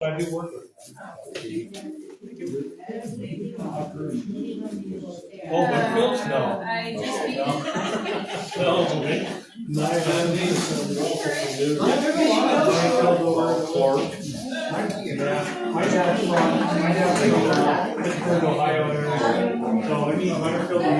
I do work with. Oh, Whitfields? No. I just need. No. My dad's from Pittsburgh, Ohio area. So I mean, Butterfield and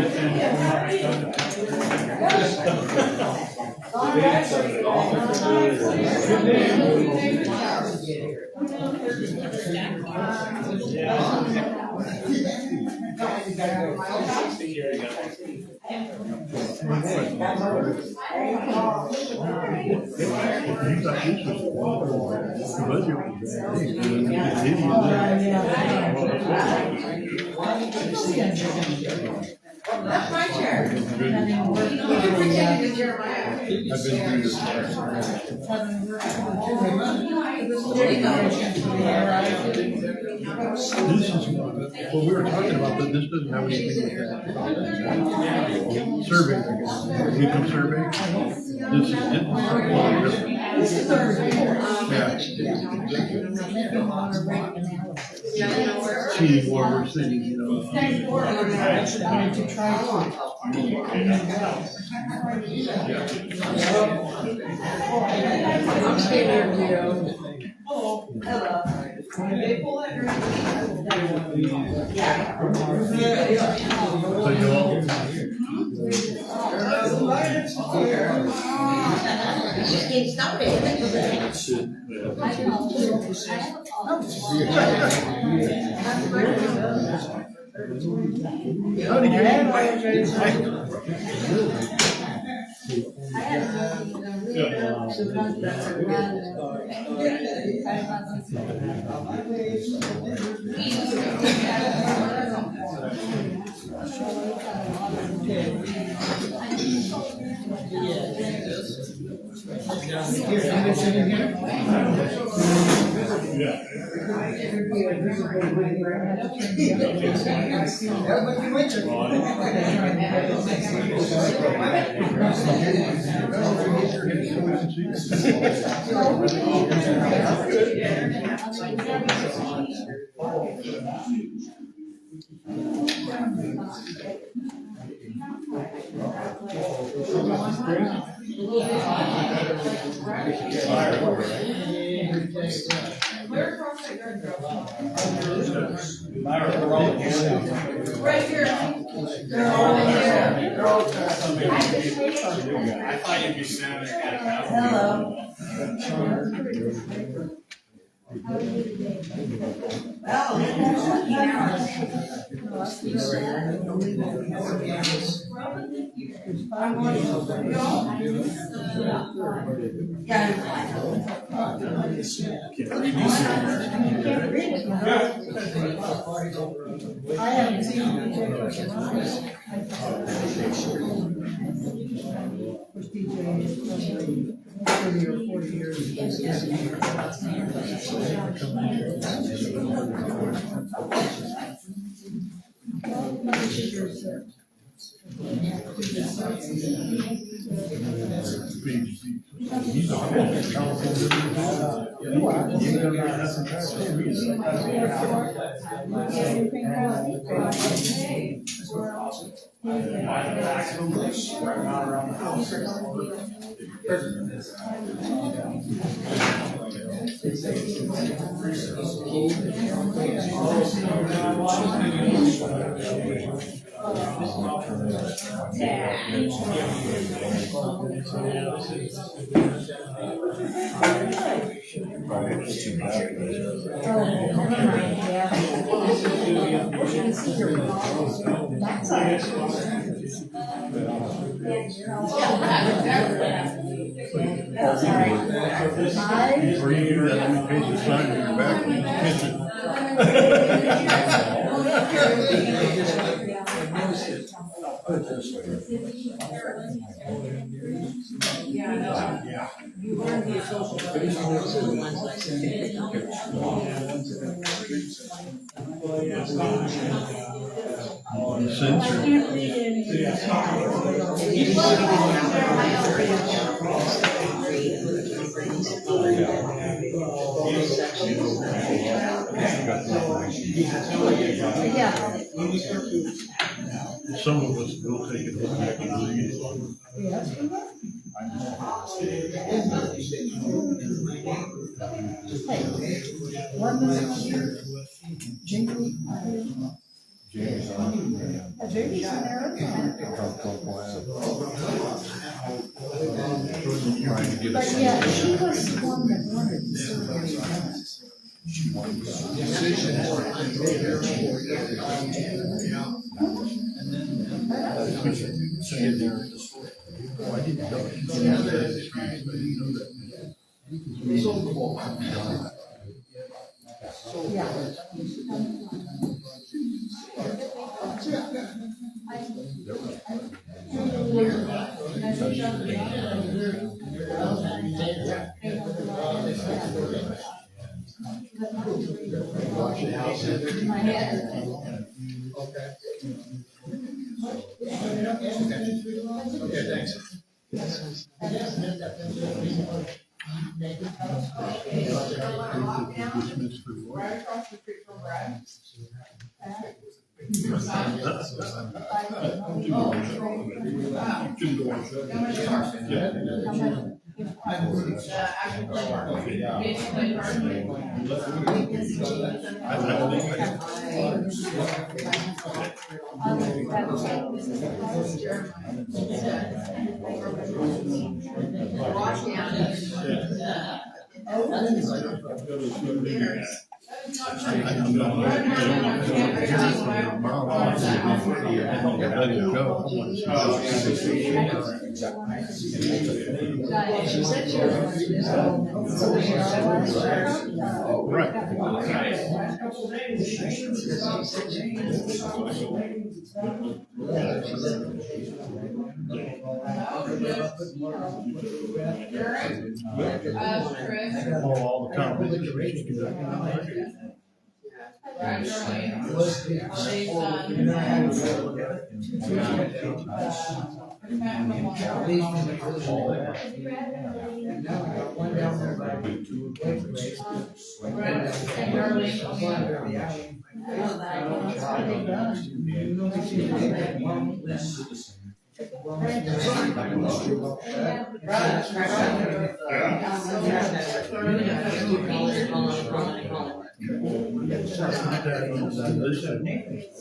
That's my chair. You can pretend it's Jeremiah. I've been through this. There you go. This is, well, we were talking about that, this doesn't have anything with that. Survey, weekly survey. This is seeing what we're seeing, you know. Hello. They pull that drink. So you all. Just getting started. Right here. They're all in here. I thought you'd be standing there. Hello. I haven't seen the pictures. Which DJ is 30 or 40 years. Or you do that, you pay the sign in your back in the kitchen. Yeah. Some of us will take it home back and read it. Yes. Hey, 1 minute. Jamie. Jamie's in there. But yeah, she was the one that wanted to serve. Dismissed for what? Right across the street from Brad. All the comments. This is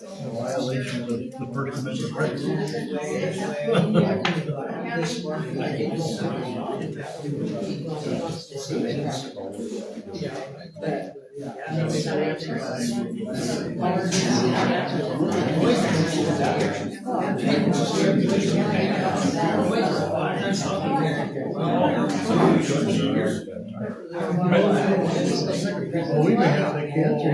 a violation of the First Amendment rights. Well, we may have to cancel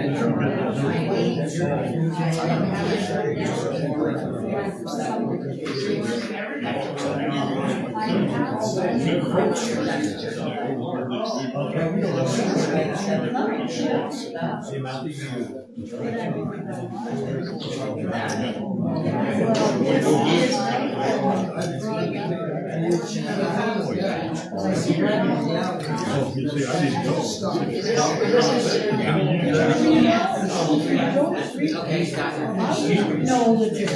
you see, I didn't No, legit.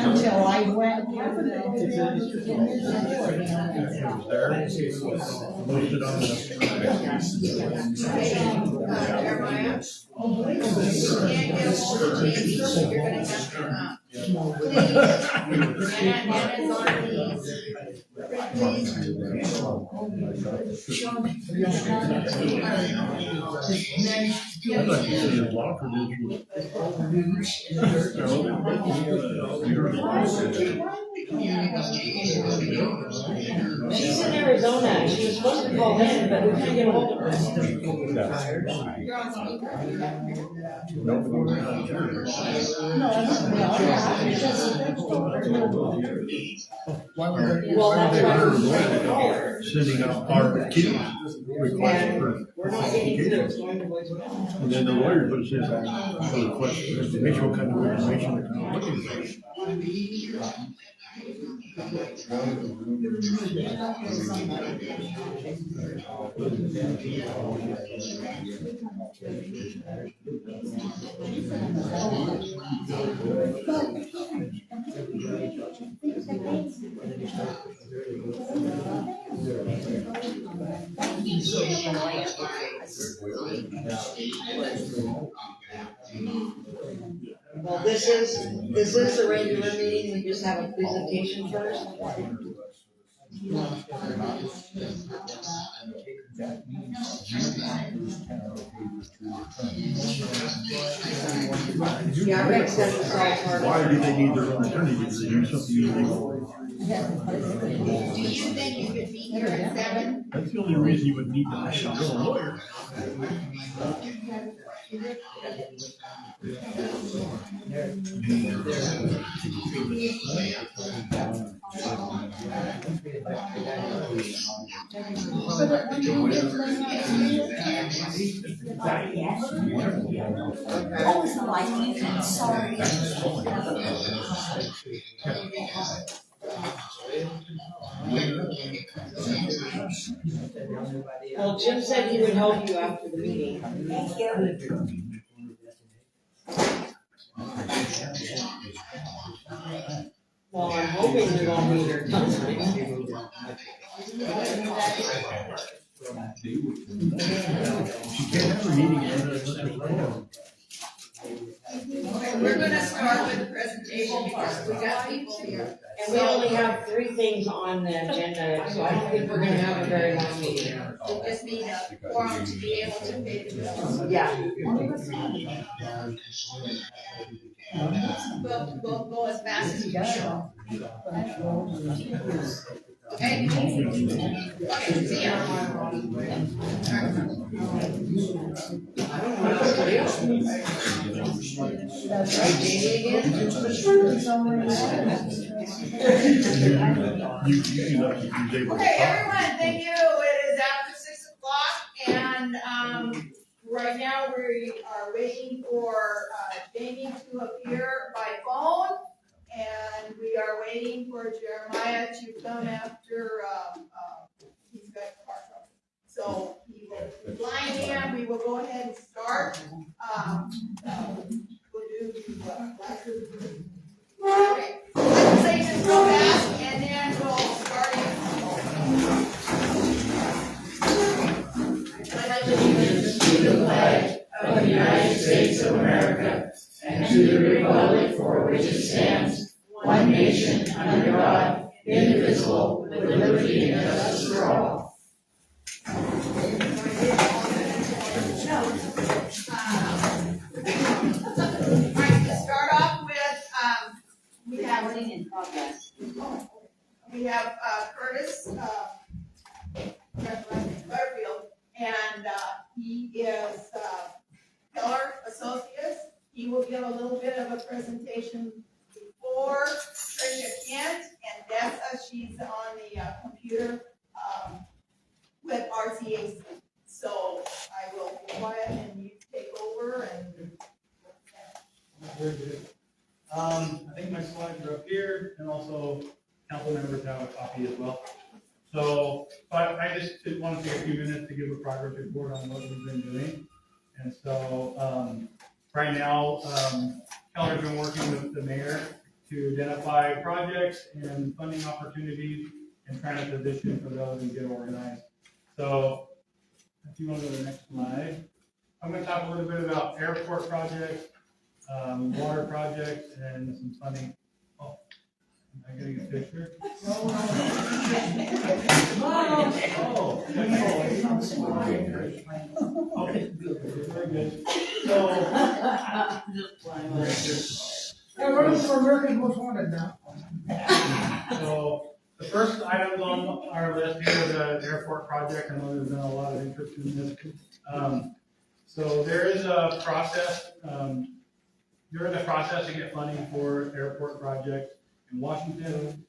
Until I went. Posted on I'd like to see his law credentials. She's in Arizona. She was supposed to call in, but we couldn't get a hold of her. You're on speaker. Well, that's why we're trying to call her. Sending out our kids request for. We're not getting through. It's going to voicemail. And then the lawyer puts his request for information, what kind of information they're looking for. Well, this is a regular meeting, we just have a presentation first. Yeah, I make sense, it's all part Why of do they need their own attorney? Did they do something illegal? Do you think you could be here at 7? That's the only reason you would need to hire your own lawyer. Oh, it's like, sorry. Well, Jim said he would help you after the meeting. Thank you. Well, I'm hoping we won't be here tonight. You can't have a meeting unless there's a quorum. Okay, we're gonna start with the presentation because we got people here. And we only have 3 things on the agenda, so I don't think we're gonna have a very long meeting. We just need a forum to be able to pay the bills. Yeah. We'll go as fast as we can. Okay? Okay, see ya. Right, Jamie again? You know, you was able to Okay, talk. everyone, thank you. It is after 6 o'clock and, right now we are waiting for, Jamie to appear by phone. And we are waiting for Jeremiah to come after, he's got car trouble. So he will be flying in, we will go ahead and start. We'll do the, okay, let's say this real fast and then we'll start it. Pledge allegiance to the flag of the United States of America and to the republic for which it stands, one nation, under God, indivisible, with liberty and justice for all. Alright, to start off with, we have Curtis, Butterfield, and, he is, Keller Associates. He will give a little bit of a presentation before Tricia Kent and Dessa, she's on the computer with RCAC. So I will be quiet and you take over and. Very good. I think my slides are up here, and also council members have a copy as well. So, but I just want to take a few minutes to give a progress report on what we've been doing. And so, right now, Keller's been working with the mayor to identify projects and funding opportunities and trying to position for those and get organized. So, if you want to go to the next slide, I'm going to talk a little bit about airport projects, water projects, and some funding. Oh, am I getting a picture? Oh, okay, very good. For American Most Wanted now. So the first items on our list here is the airport project. I know there's been a lot of interest in this. So there is a process. You're in the process to get funding for airport projects in Washington.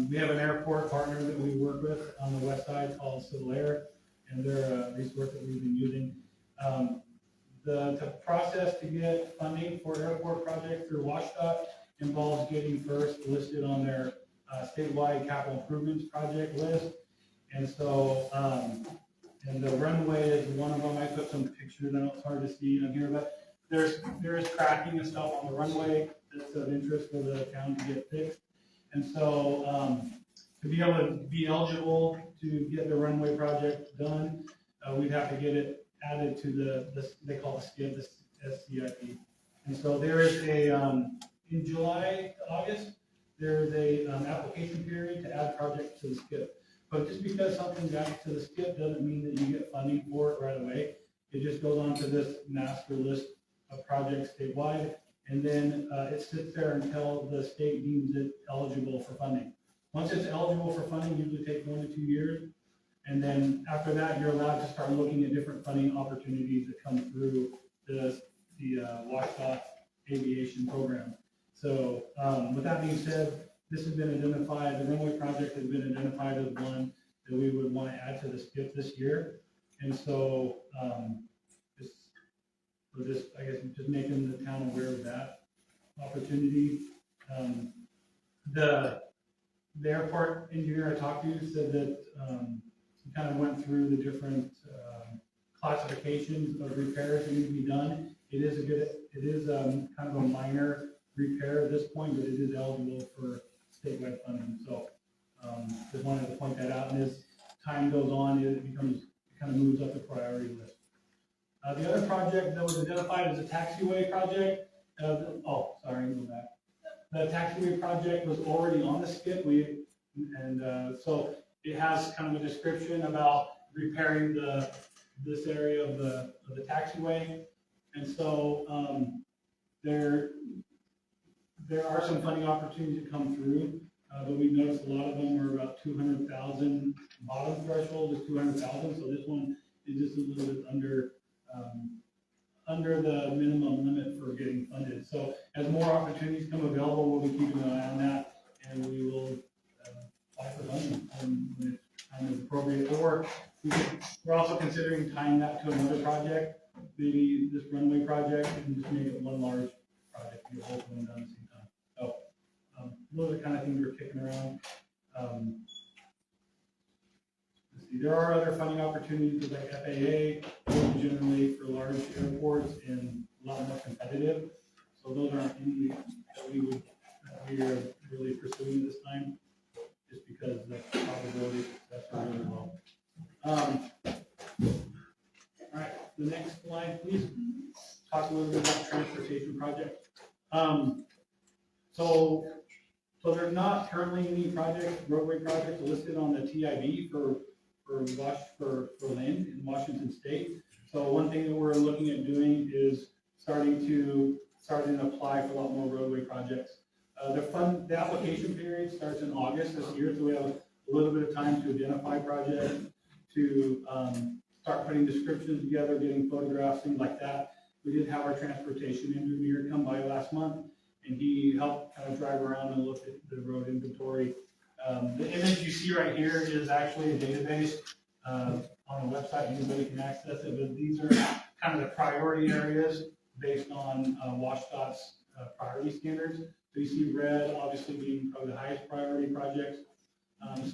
We have an airport partner that we work with on the west side called Civil Air, and they're a resource that we've been using. The process to get funding for airport projects through WashDOT involves getting first listed on their statewide capital improvements project list. And so, and the runway is one of them. I put some pictures, I know it's hard to see on here, but there is cracking and stuff on the runway that's of interest for the town to get fixed. And so, to be able to be eligible to get the runway project done, we'd have to get it added to they call the SCIP, the SCIP. And so there is in July to August, there is a application period to add projects to the SCIP. But just because something's added to the SCIP doesn't mean that you get funding for it right away. It just goes on to this master list of projects statewide, and then it sits there until the state deems it eligible for funding. Once it's eligible for funding, usually takes 1 to 2 years. And then after that, you're allowed to start looking at different funding opportunities that come through the WashDOT aviation program. So with that being said, this has been identified, the runway project has been identified as one that we would want to add to the SCIP this year. And so I guess just making the town aware of that opportunity. The airport engineer I talked to said that he kind of went through the different classifications of repairs that need to be done. It is kind of a minor repair at this point, but it is eligible for statewide funding. So just wanted to point that out. And as time goes on, it kind of moves up the priority list. The other project that was identified as a taxiway project. Go back. The taxiway project was already on the SCIP. So it has kind of a description about repairing this area of the taxiway. And so there are some funding opportunities that come through, but we've noticed a lot of them are about 200,000. Bottom threshold is 200,000. So this one is just a little bit under the minimum limit for getting funded. So as more opportunities come available, we'll be keeping an eye on that, and we will apply for funding when time is appropriate. Or we're also considering tying that to another project, maybe this runway project, and just make it one large project, get both of them done at the same time. So those are the kind of things we're kicking around. Let's see, there are other funding opportunities like FAA, generally for large airports and a lot more competitive. So those aren't any that we are really pursuing this time, just because the probability of success are really low. All right, the next slide, please. Talk a little bit about transportation project. So there's not currently any roadway projects listed on the TIB for land in Washington State. So one thing that we're looking at doing is starting to apply for a lot more roadway projects. The application period starts in August this year, so we have a little bit of time to identify projects, to start putting descriptions together, getting photographs, things like that. We did have our transportation engineer come by last month, and he helped kind of drive around and look at the road inventory. The image you see right here is actually a database on a website. Anybody can access it, but these are kind of the priority areas based on WashDOT's priority standards. So you see red obviously being probably the highest priority projects.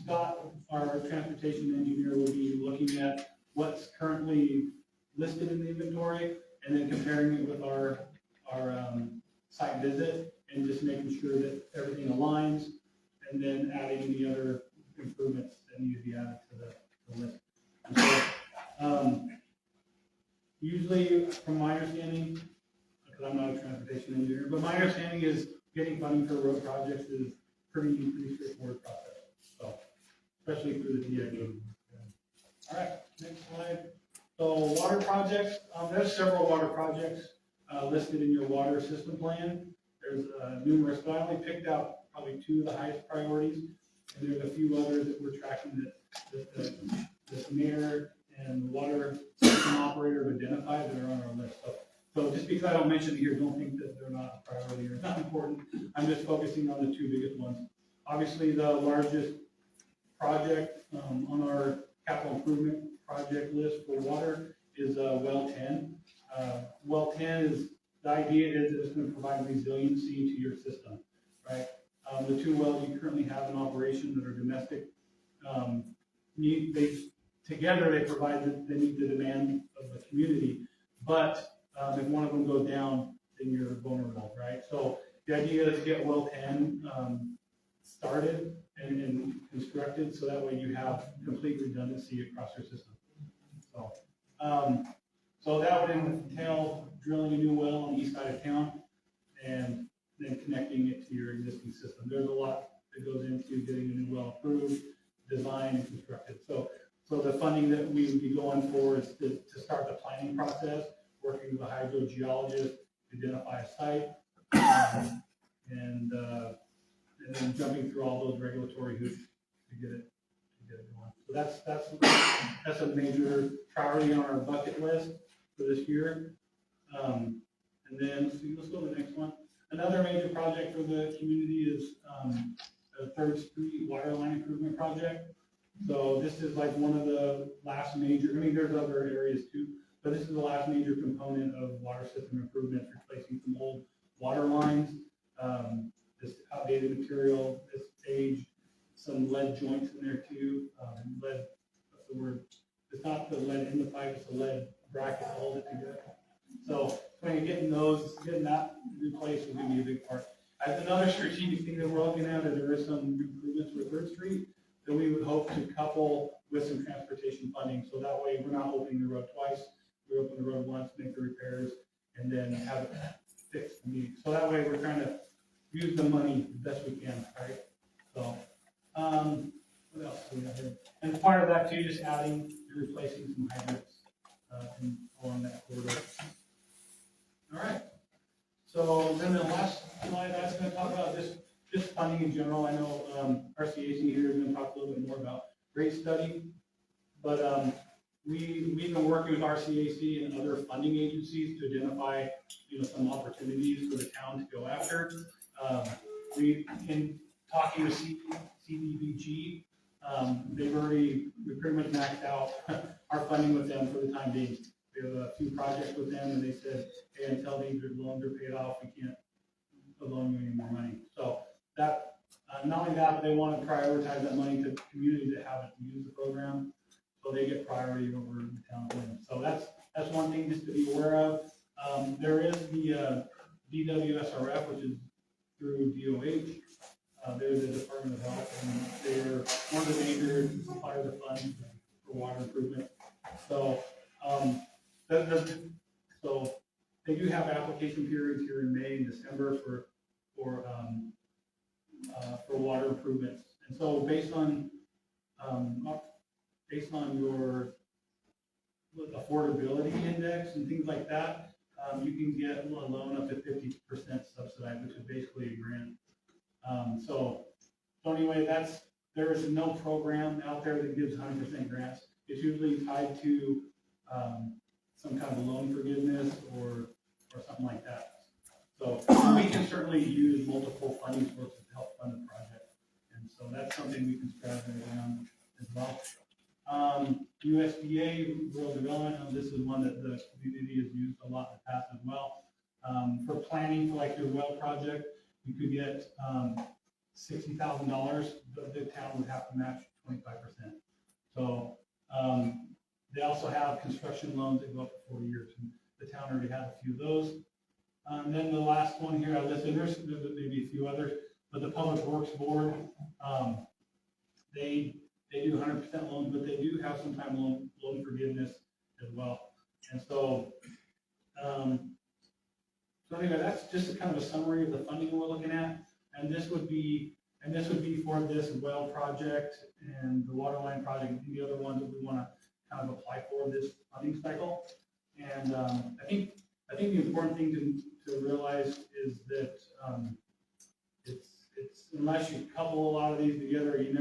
Scott, our transportation engineer, will be looking at what's currently listed in the inventory and then comparing it with our site visit and just making sure that everything aligns, and then adding any other improvements that need to be added to the list. And so, usually, from my understanding, because I'm not a transportation engineer, but my understanding is getting funding for road projects is pretty straightforward process. So, especially through the TIB. All right, next slide. So water projects, there's several water projects listed in your water system plan. There's numerous, but I only picked out probably 2 of the highest priorities, and there's a few others that we're tracking that the mayor and the water system operator have identified that are on our list. So just because I don't mention it here, don't think that they're not a priority or not important. I'm just focusing on the 2 biggest ones. Obviously, the largest project on our capital improvement project list for water is well 10. Well 10 is, the idea is that it's going to provide resiliency to your system, right? The 2 wells you currently have in operation that are domestic, together they provide, they meet the demand of the community. But if one of them goes down, then you're vulnerable, right? So the idea is to get well 10 started and constructed, so that way you have complete redundancy across your system. So, so that would entail drilling a new well on the east side of town and then connecting it to your existing system. There's a lot that goes into getting a new well approved, designed, and constructed. So the funding that we would be going for is to start the planning process, working with a hydrogeologist to identify a site, and then jumping through all those regulatory hoops to get it going. So that's a major priority on our bucket list for this year. And then, let's go to the next one. Another major project for the community is the 3rd Street Water Line Improvement Project. So this is like one of the last major, I mean, there's other areas too, but this is the last major component of water system improvement, replacing some old water lines, this outdated material, this aged, some lead joints in there too. Lead, what's the word? It's not the lead in the pipe, it's the lead bracket to hold it together. So when you're getting that replaced is going to be a big part. As another strategic thing that we're looking at, is there is some improvements with 3rd Street that we would hope to couple with some transportation funding. So that way we're not opening the road twice. We open the road once, make the repairs, and then have it fixed. So that way we're trying to use the money the best we can, right? So, what else do we have here? And part of that too, just adding and replacing some hydrants along that corridor. All right. So then the last slide I was going to talk about just funding in general. I know RCAC here is going to talk a little bit more about rate study, but we've been working with RCAC and other funding agencies to identify some opportunities for the town to go after. We've been talking with CDBG. We pretty much maxed out our funding with them for the time being. We have a few projects with them, and they said, hey, until these loans are paid off, we can't loan you any more money. So that, not only that, but they want to prioritize that money to communities that haven't used the program, so they get priority over the town of Lynn. So that's one thing just to be aware of. There is the DWSRF, which is through DOH. They're the Department of Health, and they're one of the major suppliers of funds for water improvement. So, so they do have application periods here in May and December for water improvements. And so based on your affordability index and things like that, you can get a loan up to 50% subsidized, which is basically a grant. So anyway, there is no program out there that gives 100% grants. It's usually tied to some kind of loan forgiveness or something like that. So we can certainly use multiple funding sources to help fund the project. And so that's something we can strategize around as well. USDA Rural Development, this is one that the community has used a lot in the past as well. For planning for like your well project, you could get $60,000, but the town would have to match 25%. So they also have construction loans that go up to 4 years, and the town already has a few of those. And then the last one here I listed, there's maybe a few others, but the Public Works Board, they do 100% loans, but they do have sometimes loan forgiveness as well. And so, so anyway, that's just a kind of a summary of the funding we're looking at. And this would be for this well project and the water line project and the other ones that we want to kind of apply for this funding cycle. And I think the important thing to realize is that it's unless you couple a lot of these together, we're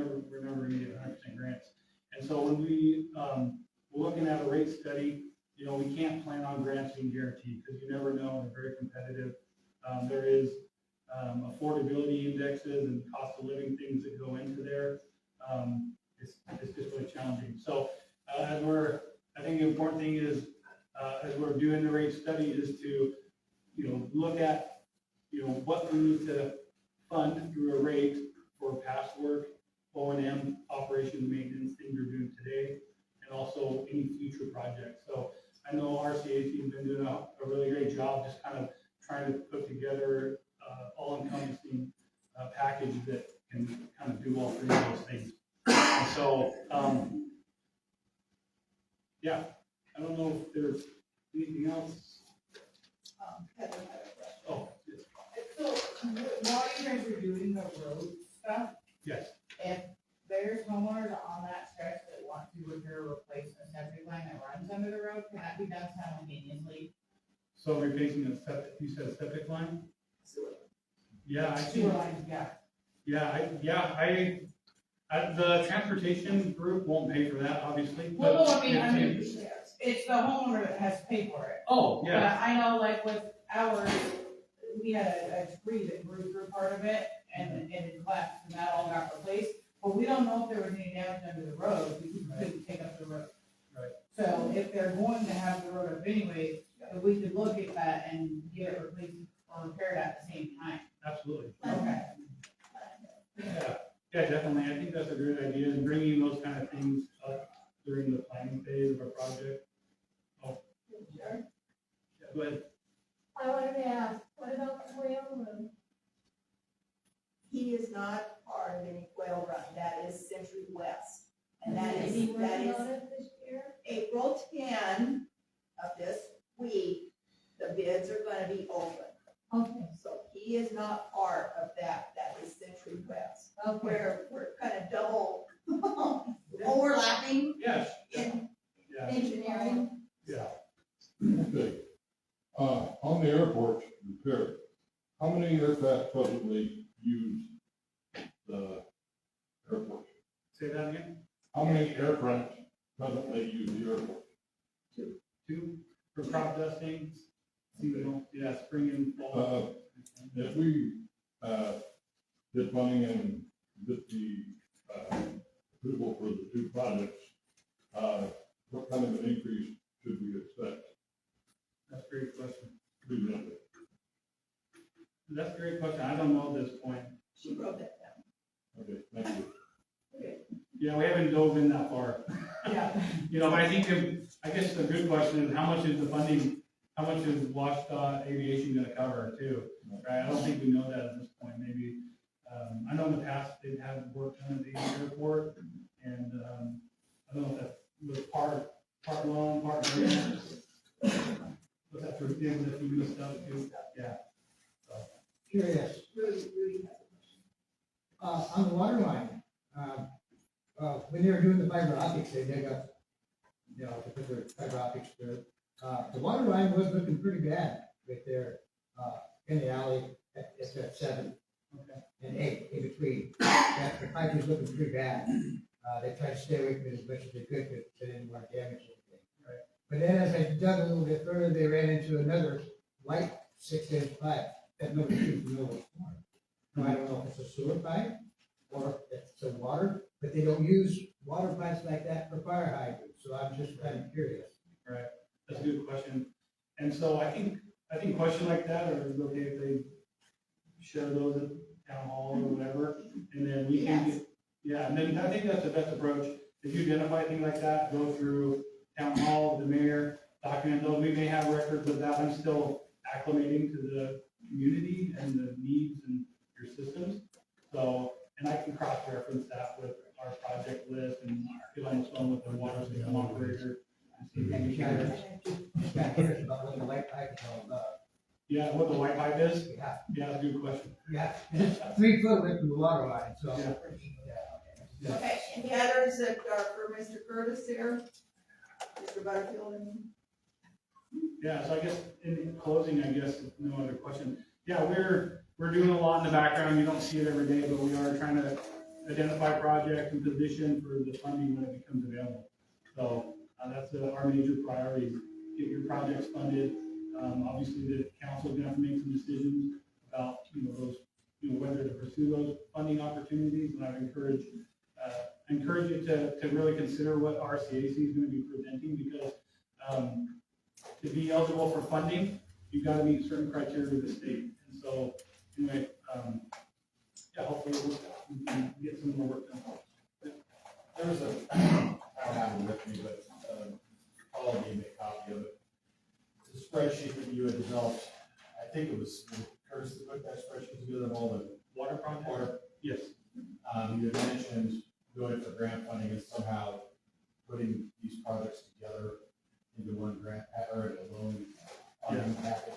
never going to get 100% grants. And so when we're looking at a rate study, we can't plan on grants being guaranteed because you never know. They're very competitive. There is affordability indexes and cost of living things that go into there. It's just really challenging. So I think the important thing is as we're doing the rate study is to look at what we need to fund through a rate for past work, O&M, operation maintenance, things you're doing today, and also any future projects. So I know RCAC has been doing a really great job just kind of trying to put together all-encompassing package that can kind of do all three of those things. And so, yeah, I don't know if there's anything else. Heather had a question. Oh, yes. So, while you guys are doing the road stuff, Yes. if there's homeowners on that stretch that want to repair or replace a septic line that runs under the road, can that be done simultaneously? So replacing a septic, you said a septic line? Yeah, I Sewer think, lines, yeah. the transportation group won't pay for that, obviously. Well, no, but I mean, if- it's the homeowner that has to pay for it. Oh, yeah, But I know like with ours, we had a tree that grew through part of it and it collapsed and that all got replaced. But we don't know if there was any damage under the road, because we couldn't take up the road. Right. So if they're going to have the road up anyway, if we could look at that and get it replaced or repaired at the same time. absolutely. Okay. Yeah, definitely. I think that's a great idea, and bringing those kind of things up during the planning phase of a project. Oh, yeah, go ahead. I wanted to ask, what about the whale room? He is not part of any quail run, that is Century West. And that Is is, he that working is on it this year? April 10 of this week, the bids are gonna be open. Okay, So he is not part of that, that is Century West. okay. We're kind of double overlapping Yes, in yeah, engineering. yeah. Okay. On the airport repair, how many aircraft presently use the airport? Say that again? How many aircraft presently use the airport? Two, for crop dusting, seasonal, yeah, spring and fall. If we, did funding and get the, approval for the two projects, what kind of an increase should we expect? That's a great question. Reasonably? That's a great question. I don't know at this point. She wrote that down. Okay, thank you. Yeah, we haven't dove in that far. Yeah. You know, but I think, I guess the good question is, how much is the funding, how much is WashDOT Aviation gonna cover too? Right, I don't think we know that at this point, maybe, I know in the past, they've had work done at the airport, and, I don't know if that was part loan, part grant. Was that for, the FEMA stuff too? Yeah. Curious, Rudy has a question. on the water line, when they were doing the fiber optics, they dug up, you know, to put their fiber optics through. The water line was looking pretty bad right there, in the alley, it's at 7 Okay. and 8 in between. That, the pipe was looking pretty bad. They tried to stay away from it as much as they could, because they didn't want to damage anything. Right. But then as I dug a little bit further, they ran into another light 6-inch pipe that nobody used in the middle of the corner. Now, I don't know if it's a sewer pipe or if it's a water, but they don't use water pipes like that for fire hydrants, so I'm just kind of curious. Right, that's a good question. And so I think questions like that are okay if they share those at town hall or whatever, and then we can Yes. get, yeah, and then I think that's the best approach. If you identify things like that, go through town hall, the mayor, document those. We may have records of that. I'm still acclimating to the community and the needs and your systems. So, and I can cross-reference that with our project list and get on the phone with the water system operator. And see if we can- Just got curious about what the light pipe is all about. Yeah, what the white pipe is? Yeah, Yeah, that's a good question. yeah, it's 3 foot away from the water line, so. Yeah. Yeah. Okay, any others that are for Mr. Curtis here? Mr. Butterfield, and Yeah, so I guess in closing, I guess, if no other question. Yeah, we're doing a lot in the background. You don't see it every day, but we are trying to identify projects and position for the funding when it becomes available. So, that's our major priority, get your projects funded. Obviously, the council is gonna have to make some decisions about, those, whether to pursue those funding opportunities. And I would encourage you to really consider what RCAC is gonna be presenting, because, to be eligible for funding, you've got to meet certain criteria with the state. And so, anyway, yeah, hopefully we can get some more work done. There was a, I don't have it with me, but, Paul gave me a copy of it. It's a spreadsheet that you had developed, I think it was Curtis that put that spreadsheet together of all the Water project? water. Yes, You had mentioned going for grant funding and somehow putting these projects together into one grant, or a loan funding package.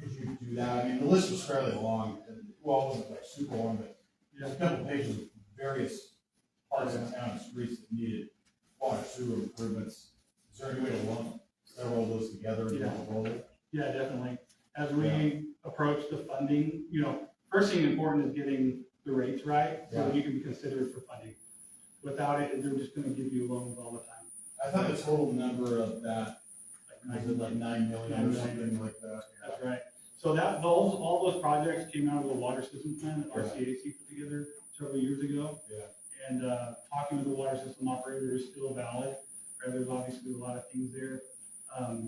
Could you do that? I mean, the list was fairly long, and, well, it wasn't like super long, but there's a couple pages of various parts of town and streets that needed water sewer improvements. Is there any way to lump several of those together into a roll? yeah, definitely. As we approach the funding, first thing important is getting the rates right, so that you can be considered for funding. Without it, they're just gonna give you loans all the time. I thought the total number of that, was it like 9 million or something like that? That's right. So all those projects came out of the water system plan that RCAC put together several years ago. Yeah. And, talking with the water system operator is still valid, right? There's obviously a lot of things there.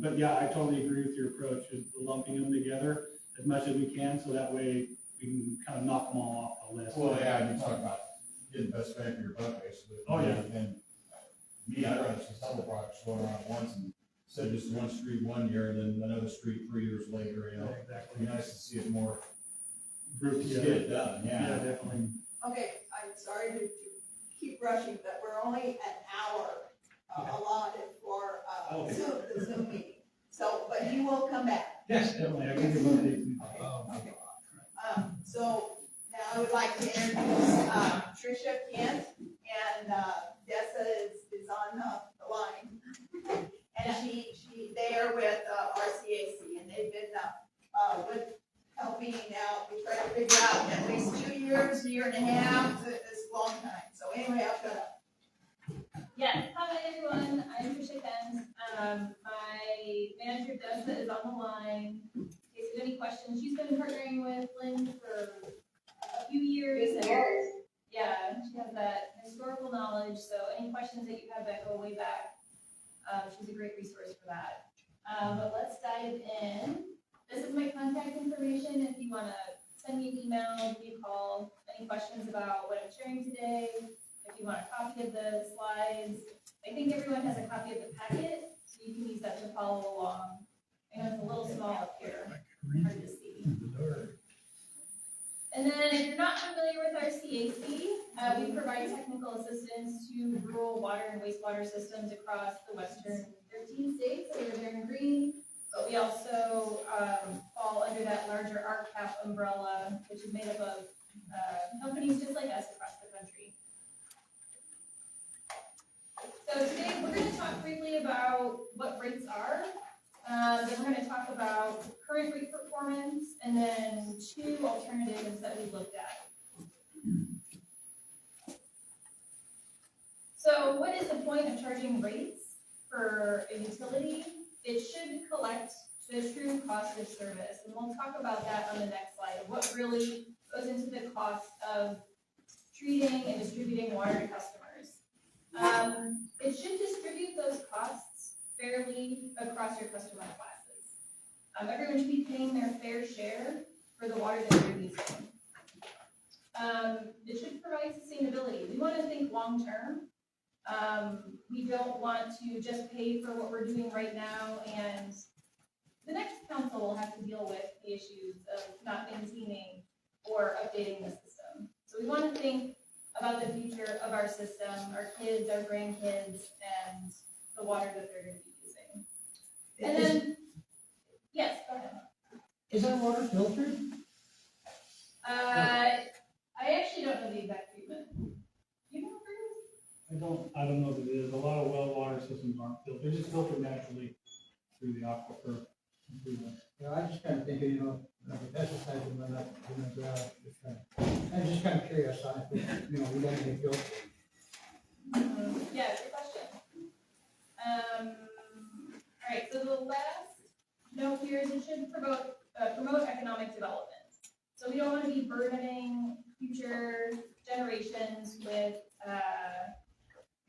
But yeah, I totally agree with your approach, is lumping them together as much as we can, so that way we can kind of knock them all off the list. Well, yeah, you talk about getting the best bang for your buck, basically. Oh, yeah. And me, I'd rather see several projects going around at once and instead of just one street one year and then another street 3 years later, Yeah, exactly. It'd be nice to see it more, Group just get together. it done, Yeah, yeah. definitely. Okay, I'm sorry to keep rushing, but we're only an hour allotted for, Okay. the Zoom meeting. So, but you will come back. Yes, definitely. I can give you an update. So now I would like to introduce, Tricia Kent, and, Dessa is on the line. And they are with, RCAC, and they've been, with helping out, we try to figure out at least 2 years, year and a half, this long time. So anyway, I'll shut up. Yes, hi everyone, I'm Tricia Kent. My manager Dessa is on the line. In case you have any questions, she's been partnering with Lynn for a few years. and- Yeah, she has that historical knowledge, so any questions that you have that go way back, she's a great resource for that. But let's dive in. This is my contact information if you wanna send me an email, give me a call, any questions about what I'm sharing today. If you want a copy of the slides, I think everyone has a copy of the packet, so you can use that to follow along. I know it's a little small up here, hard to see. And then if you're not familiar with our CAC, we provide technical assistance to rural water and wastewater systems across the western 13 states over there in green. But we also fall under that larger RCAP umbrella, which is made up of companies just like us across the country. So today, we're going to talk briefly about what rates are. Then we're going to talk about current rate performance, and then 2 alternatives that we looked at. So what is the point of charging rates for a utility? It should collect the true cost of service, and we'll talk about that on the next slide, of what really goes into the cost of treating and distributing water to customers. It should distribute those costs fairly across your customer classes. Everyone should be paying their fair share for the water that they're using. It should provide sustainability. We want to think long-term. We don't want to just pay for what we're doing right now, and the next council will have to deal with the issues of not maintaining or updating the system. So we want to think about the future of our system, our kids, our grandkids, and the water that they're going to be using. And then, yes, go ahead. Is that water filtered? I actually don't know the exact treatment. You know, Bruce? I don't know what it is. A lot of well water systems aren't filtered. They're just filtered naturally through the aquifer. I'm just kind of thinking, like the pesticides and whatnot, I'm just kind of curious on it, we don't need filter. Yeah, good question. All right, so the last note here is it should promote economic development. So we don't want to be burdening future generations with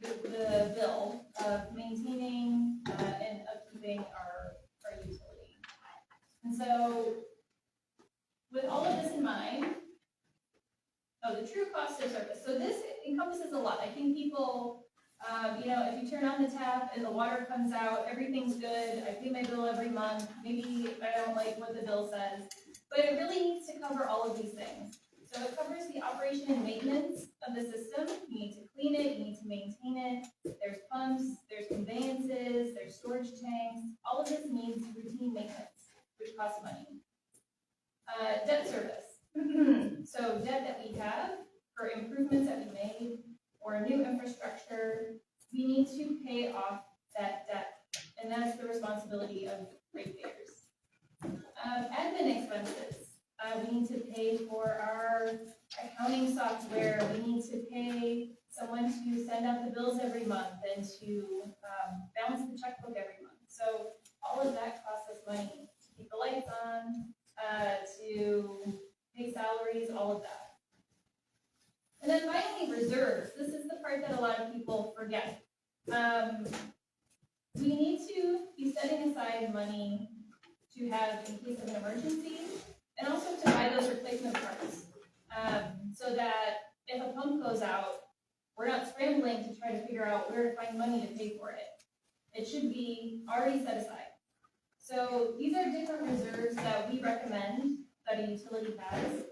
the bill of maintaining and upkeeping our utility. And so with all of this in mind, Oh, the true cost of service. So this encompasses a lot. I think people, if you turn on the tap and the water comes out, everything's good. I pay my bill every month. Maybe I don't like what the bill says, but it really needs to cover all of these things. So it covers the operation and maintenance of the system. You need to clean it, you need to maintain it. There's pumps, there's conveyances, there's storage tanks. All of this needs routine maintenance, which costs money. Debt service. So debt that we have for improvements that we made or new infrastructure, we need to pay off that debt. And that's the responsibility of ratepayers. Admin expenses. We need to pay for our accounting software. We need to pay someone to send out the bills every month and to balance the checkbook every month. So all of that costs us money to keep the lights on, to pay salaries, all of that. And then finally, reserves. This is the part that a lot of people forget. We need to be setting aside money to have in case of an emergency, and also to buy those replacement parts, so that if a pump goes out, we're not scrambling to try to figure out where to find money to pay for it. It should be already set aside. So these are different reserves that we recommend that a utility has.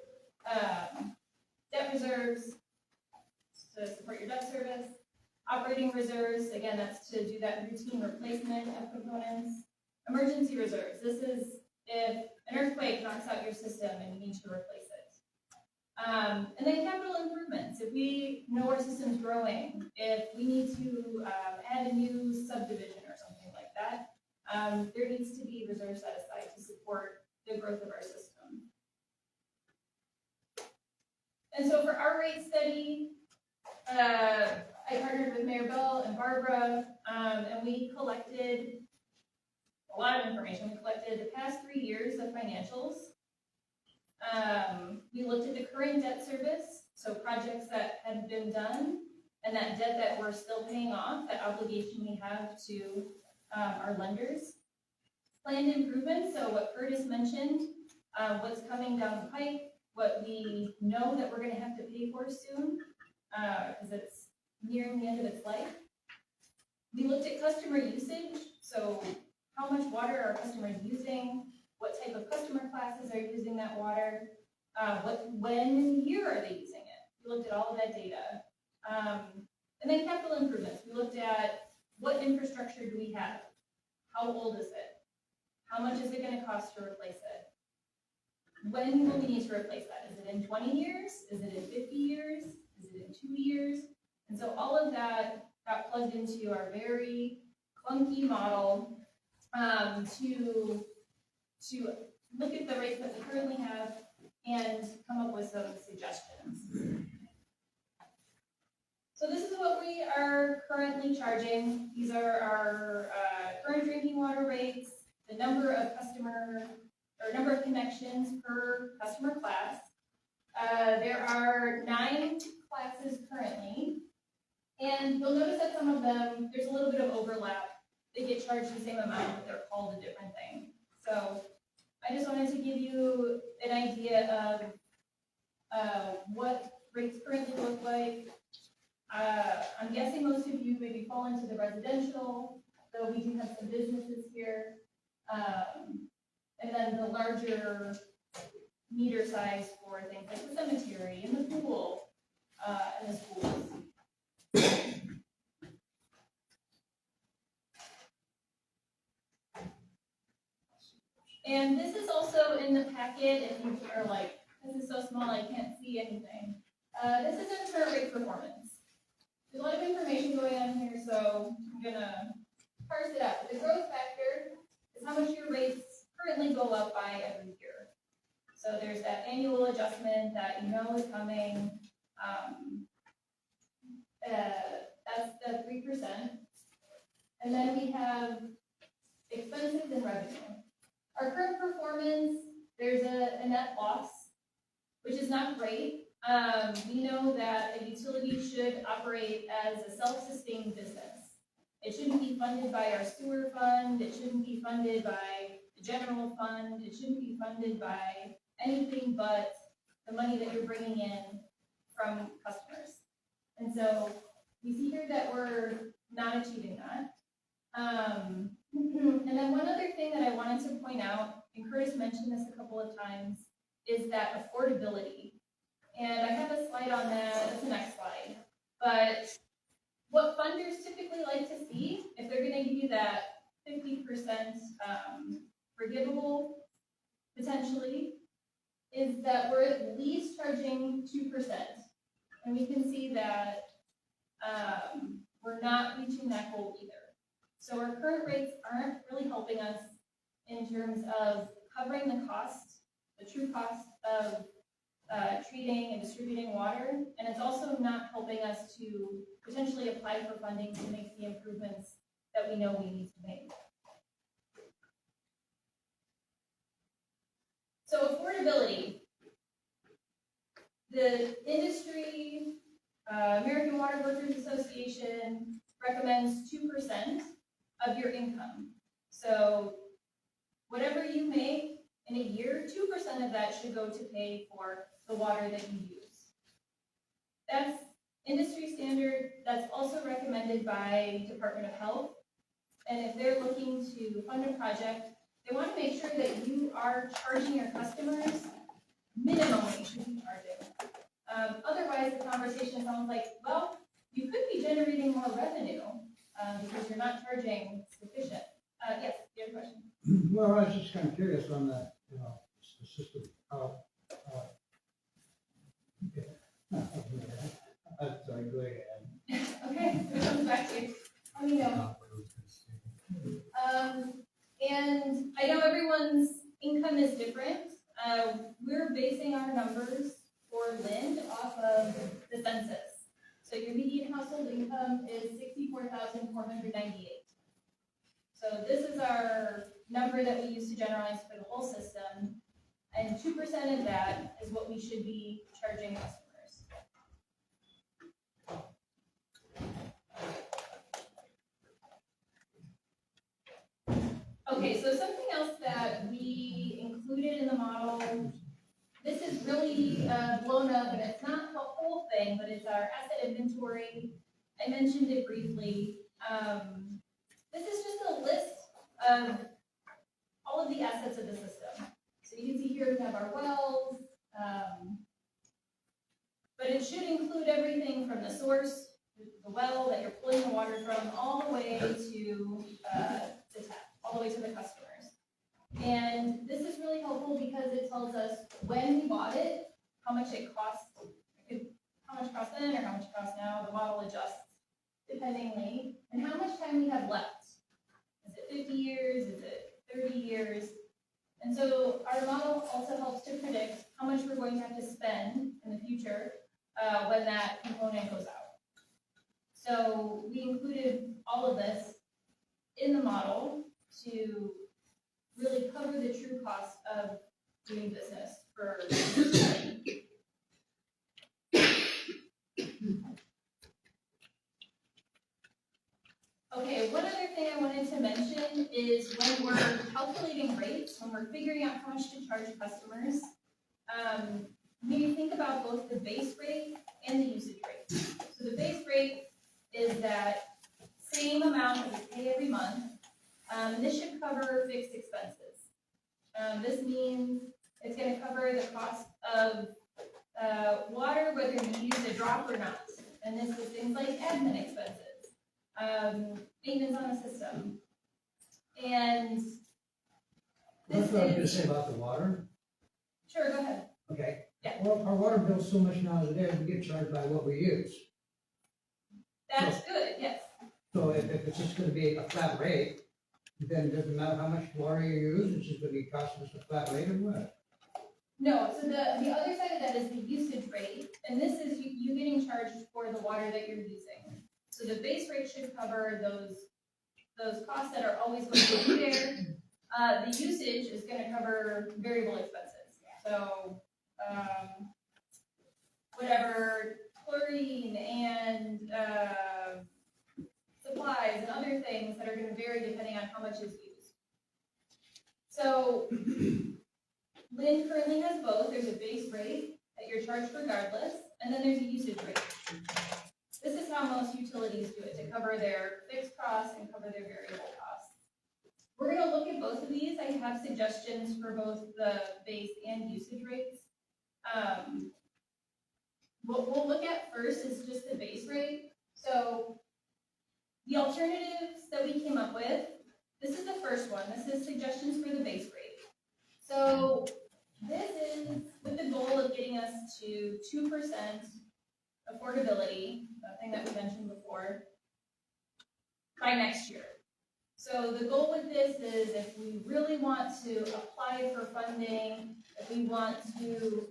Debt reserves to support your debt service. Operating reserves, again, that's to do that routine replacement of components. Emergency reserves, this is if an earthquake knocks out your system and you need to replace it. And then capital improvements, if we know our system's growing, if we need to add a new subdivision or something like that, there needs to be reserves set aside to support the growth of our system. And so for our rate study, I partnered with Mayor Bell and Barbara, and we collected a lot of information. We collected the past 3 years of financials. We looked at the current debt service, so projects that had been done, and that debt that we're still paying off, that obligation we have to our lenders. Planned improvements, so what Curtis mentioned, what's coming down the pipe, what we know that we're gonna have to pay for soon, because it's nearing the end of its life. We looked at customer usage, so how much water are customers using, what type of customer classes are using that water, when in the year are they using it. We looked at all of that data. And then capital improvements, we looked at what infrastructure do we have, how old is it, how much is it gonna cost to replace it, when will we need to replace that? Is it in 20 years? Is it in 50 years? Is it in 2 years? And so all of that got plugged into our very clunky model to look at the rates that we currently have and come up with some suggestions. So this is what we are currently charging. These are our current drinking water rates, the number of number of connections per customer class. There are 9 classes currently, and you'll notice that some of them, there's a little bit of overlap. They get charged the same amount, but they're called a different thing. So I just wanted to give you an idea of what rates currently look like. I'm guessing most of you maybe fall into the residential, though we do have some businesses here. And then the larger meter size for things like the cemetery and the pool, and the schools. And this is also in the packet, if you are like, this is so small I can't see anything. This is in current rate performance. There's a lot of information going on here, so I'm gonna parse it out. The growth factor is how much your rates currently go up by every year. So there's that annual adjustment that you know is coming. That's the 3%. And then we have expenses and revenue. Our current performance, there's a net loss, which is not great. We know that a utility should operate as a self-sustained business. It shouldn't be funded by our sewer fund. It shouldn't be funded by the general fund. It shouldn't be funded by anything but the money that you're bringing in from customers. And so we see here that we're not achieving that. And then one other thing that I wanted to point out, and Curtis mentioned this a couple of times, is that affordability. And I have a slide on that, that's the next slide. But what funders typically like to see, if they're gonna give you that 50% forgivable, potentially, is that we're at least charging 2%. And we can see that we're not reaching that goal either. So our current rates aren't really helping us in terms of covering the cost, the true cost of treating and distributing water. And it's also not helping us to potentially apply for funding to make the improvements that we know we need to make. So affordability. The industry, American Water Workers Association recommends 2% of your income. So whatever you make in a year, 2% of that should go to pay for the water that you use. That's industry standard. That's also recommended by Department of Health. And if they're looking to fund a project, they want to make sure that you are charging your customers minimum what you should be charging. Otherwise, the conversation sounds like, well, you could be generating more revenue because you're not charging sufficient. Yes, you have a question? Well, I was just kind of curious on the, you know, the system, how, I'm sorry, go ahead. Okay, so it comes back to you. Let me know. And I know everyone's income is different. We're basing our numbers for Lind off of the census. So your median household income is $64,498. So this is our number that we use to generalize for the whole system. And 2% of that is what we should be charging customers. Okay, so something else that we included in the model, this is really blown up, and it's not the whole thing, but it's our asset inventory. I mentioned it briefly. This is just a list of all of the assets of the system. So you can see here we have our wells, but it should include everything from the source, the well that you're pulling the water from, all the way to the tap, all the way to the customers. And this is really helpful because it tells us when we bought it, how much it cost, how much it cost then or how much it costs now. The model adjusts dependingly, and how much time we have left. Is it 50 years? Is it 30 years? And so our model also helps to predict how much we're going to have to spend in the future when that component goes out. So we included all of this in the model to really cover the true cost of doing business for. Okay, one other thing I wanted to mention is when we're calculating rates, when we're figuring out how much to charge customers, maybe think about both the base rate and the usage rate. So the base rate is that same amount that we pay every month. This should cover fixed expenses. This means it's going to cover the cost of water, whether you use a drop or not. And this is things like admin expenses. Maintenance on the system. And That's what I was gonna say about the water. sure, go ahead. Okay. Yeah. Well, our water bill's so much now as it is, we get charged by what we use. That's good, yes. So if it's just gonna be a flat rate, then it doesn't matter how much water you use, it's just gonna be costing us a flat rate or what? No, so the other side of that is the usage rate, and this is you getting charged for the water that you're using. So the base rate should cover those costs that are always going to be there. The usage is going to cover variable expenses. So whatever chlorine and supplies and other things that are going to vary depending on how much is used. So Lind currently has both. There's a base rate that you're charged regardless, and then there's a usage rate. This is how most utilities do it, to cover their fixed costs and cover their variable costs. We're gonna look at both of these. I have suggestions for both the base and usage rates. What we'll look at first is just the base rate. So the alternatives that we came up with, this is the first one. This is suggestions for the base rate. So this is with the goal of getting us to 2% affordability, that thing that we mentioned before, by next year. So the goal with this is if we really want to apply for funding, if we want to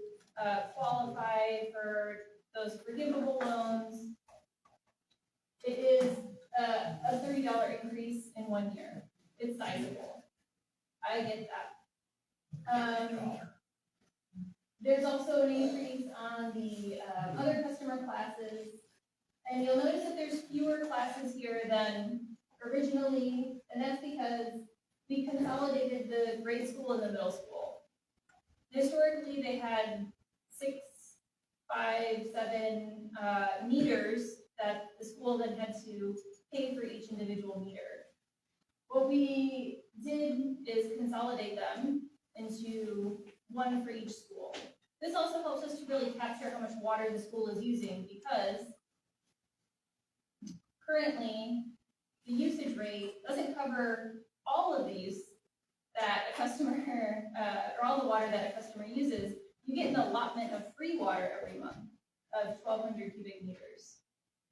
qualify for those forgivable loans, it is a $30 increase in 1 year. It's sizable. I get that. There's also an increase on the other customer classes. And you'll notice that there's fewer classes here than originally, and that's because we consolidated the grade school and the middle school. Historically, they had 6, 5, 7 meters that the school then had to pay for each individual meter. What we did is consolidate them into one for each school. This also helps us to really capture how much water the school is using, because currently the usage rate doesn't cover all of the use that a customer, or all the water that a customer uses. You get an allotment of free water every month of 1,200 cubic meters.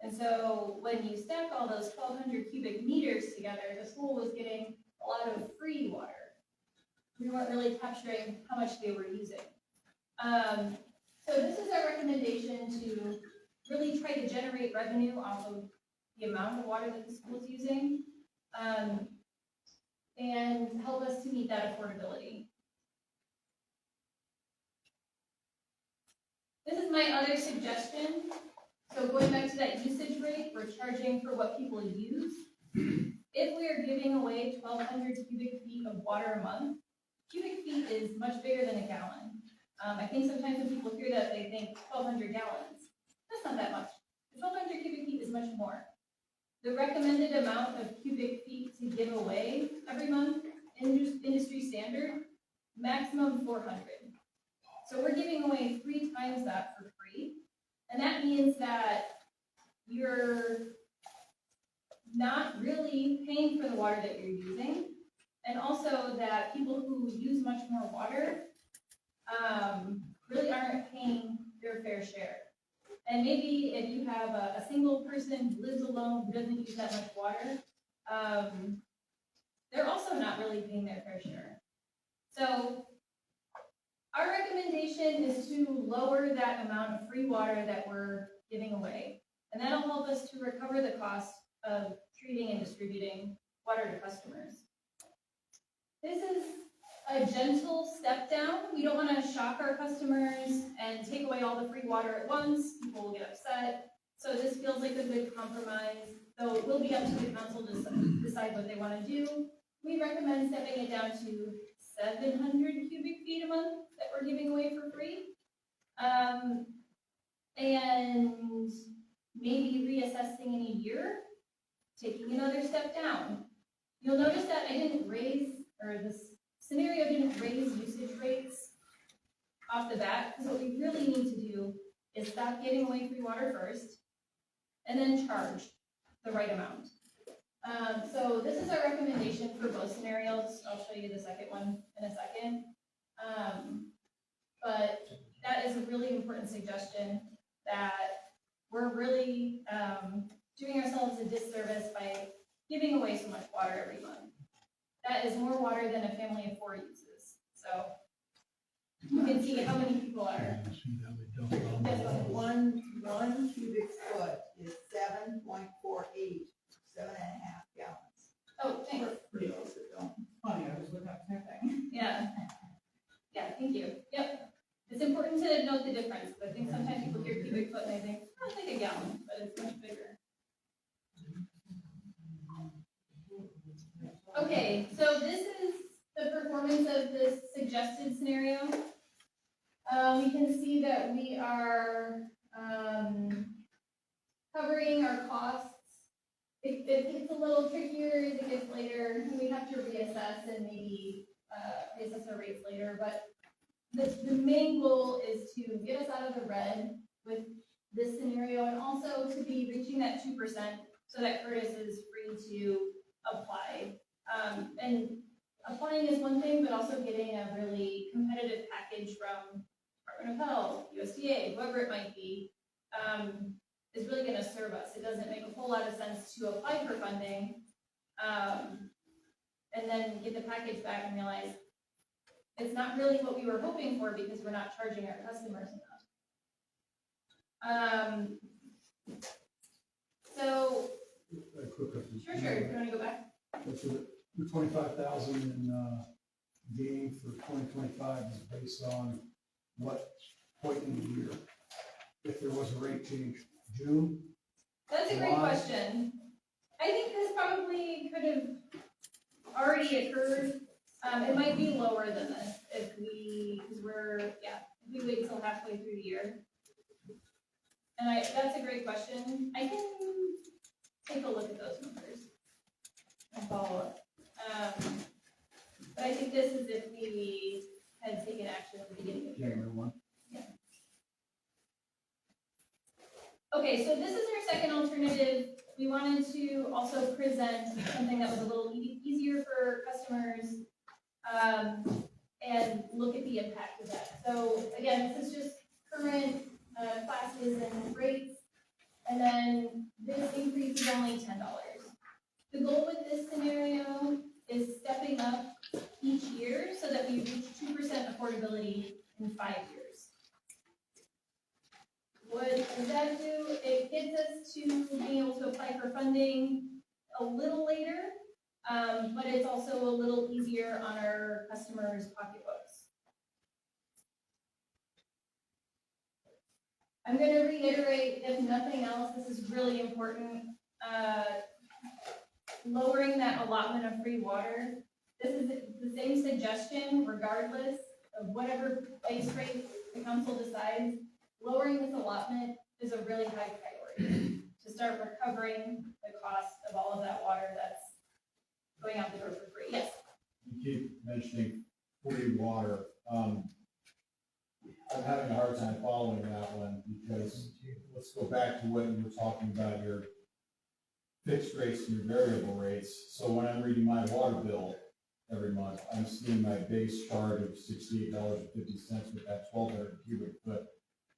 And so when you stack all those 1,200 cubic meters together, the school was getting a lot of free water. We weren't really capturing how much they were using. So this is our recommendation to really try to generate revenue off of the amount of water that the school is using, and help us to meet that affordability. This is my other suggestion. So going back to that usage rate, we're charging for what people use. If we are giving away 1,200 cubic feet of water a month, cubic feet is much bigger than a gallon. I think sometimes when people hear that, they think 1,200 gallons. That's not that much. 1,200 cubic feet is much more. The recommended amount of cubic feet to give away every month, industry standard, maximum 400. So we're giving away 3 times that for free. And that means that you're not really paying for the water that you're using. And also that people who use much more water really aren't paying their fair share. And maybe if you have a single person who lives alone, who doesn't use that much water, they're also not really paying their fair share. So our recommendation is to lower that amount of free water that we're giving away. And that'll help us to recover the cost of treating and distributing water to customers. This is a gentle step down. We don't want to shock our customers and take away all the free water at once. People will get upset. So this feels like a good compromise, though it will be up to the council to decide what they want to do. We recommend stepping it down to 700 cubic feet a month that we're giving away for free. And maybe reassessing in a year, taking another step down. You'll notice that I didn't raise, or this scenario didn't raise usage rates off the bat, because what we really need to do is stop giving away free water first, and then charge the right amount. So this is our recommendation for both scenarios. I'll show you the second one in a second. But that is a really important suggestion, that we're really doing ourselves a disservice by giving away so much water every month. That is more water than a family of 4 uses. So you can see how many people are. One cubic foot is 7.48, 7.5 gallons. Oh, thanks. For those that don't. Funny, I was looking up the same thing. Yeah. Yeah, thank you. Yep. It's important to note the difference. I think sometimes people hear cubic foot and they think, oh, it's like a gallon, but it's much bigger. Okay, so this is the performance of this suggested scenario. We can see that we are Covering our costs. It gets a little trickier as it gets later, and we have to reassess and maybe, reassess our rates later, but the main goal is to get us out of the red with this scenario, and also to be reaching that 2%, so that Curtis is free to apply. And applying is one thing, but also getting a really competitive package from Department of Health, USDA, whoever it might be, is really gonna serve us. It doesn't make a whole lot of sense to apply for funding, and then get the package back and realize it's not really what we were hoping for because we're not charging our customers enough. So, A quick question. sure, you wanna go back? So the 25,000 in gain for 2025 is based on what point in the year? If there was a rate change, June? That's a great July? question. I think this probably could have already occurred. It might be lower than this if because if we wait till halfway through the year. And that's a great question. I can take a look at those numbers and follow up. But I think this is if we had taken action at the beginning of the year. January 1? Okay, so this is our second alternative. We wanted to also present something that was a little easier for customers, and look at the impact of that. So again, this is just current classes and rates, and then this increase is only $10. The goal with this scenario is stepping up each year so that we reach 2% affordability in 5 years. What does that do? It gets us to being able to apply for funding a little later, but it's also a little easier on our customers' pocketbooks. I'm gonna reiterate, if nothing else, this is really important, lowering that allotment of free water. This is the same suggestion regardless of whatever base rate the council decides. Lowering this allotment is a really high priority to start recovering the cost of all of that water that's going out the door for free. Yes? You keep mentioning free water. I'm having a hard time following that one because let's go back to what you were talking about, your fixed rates and your variable rates. So when I'm reading my water bill every month, I'm seeing my base charge of $68.50 with that 1,200 cubic foot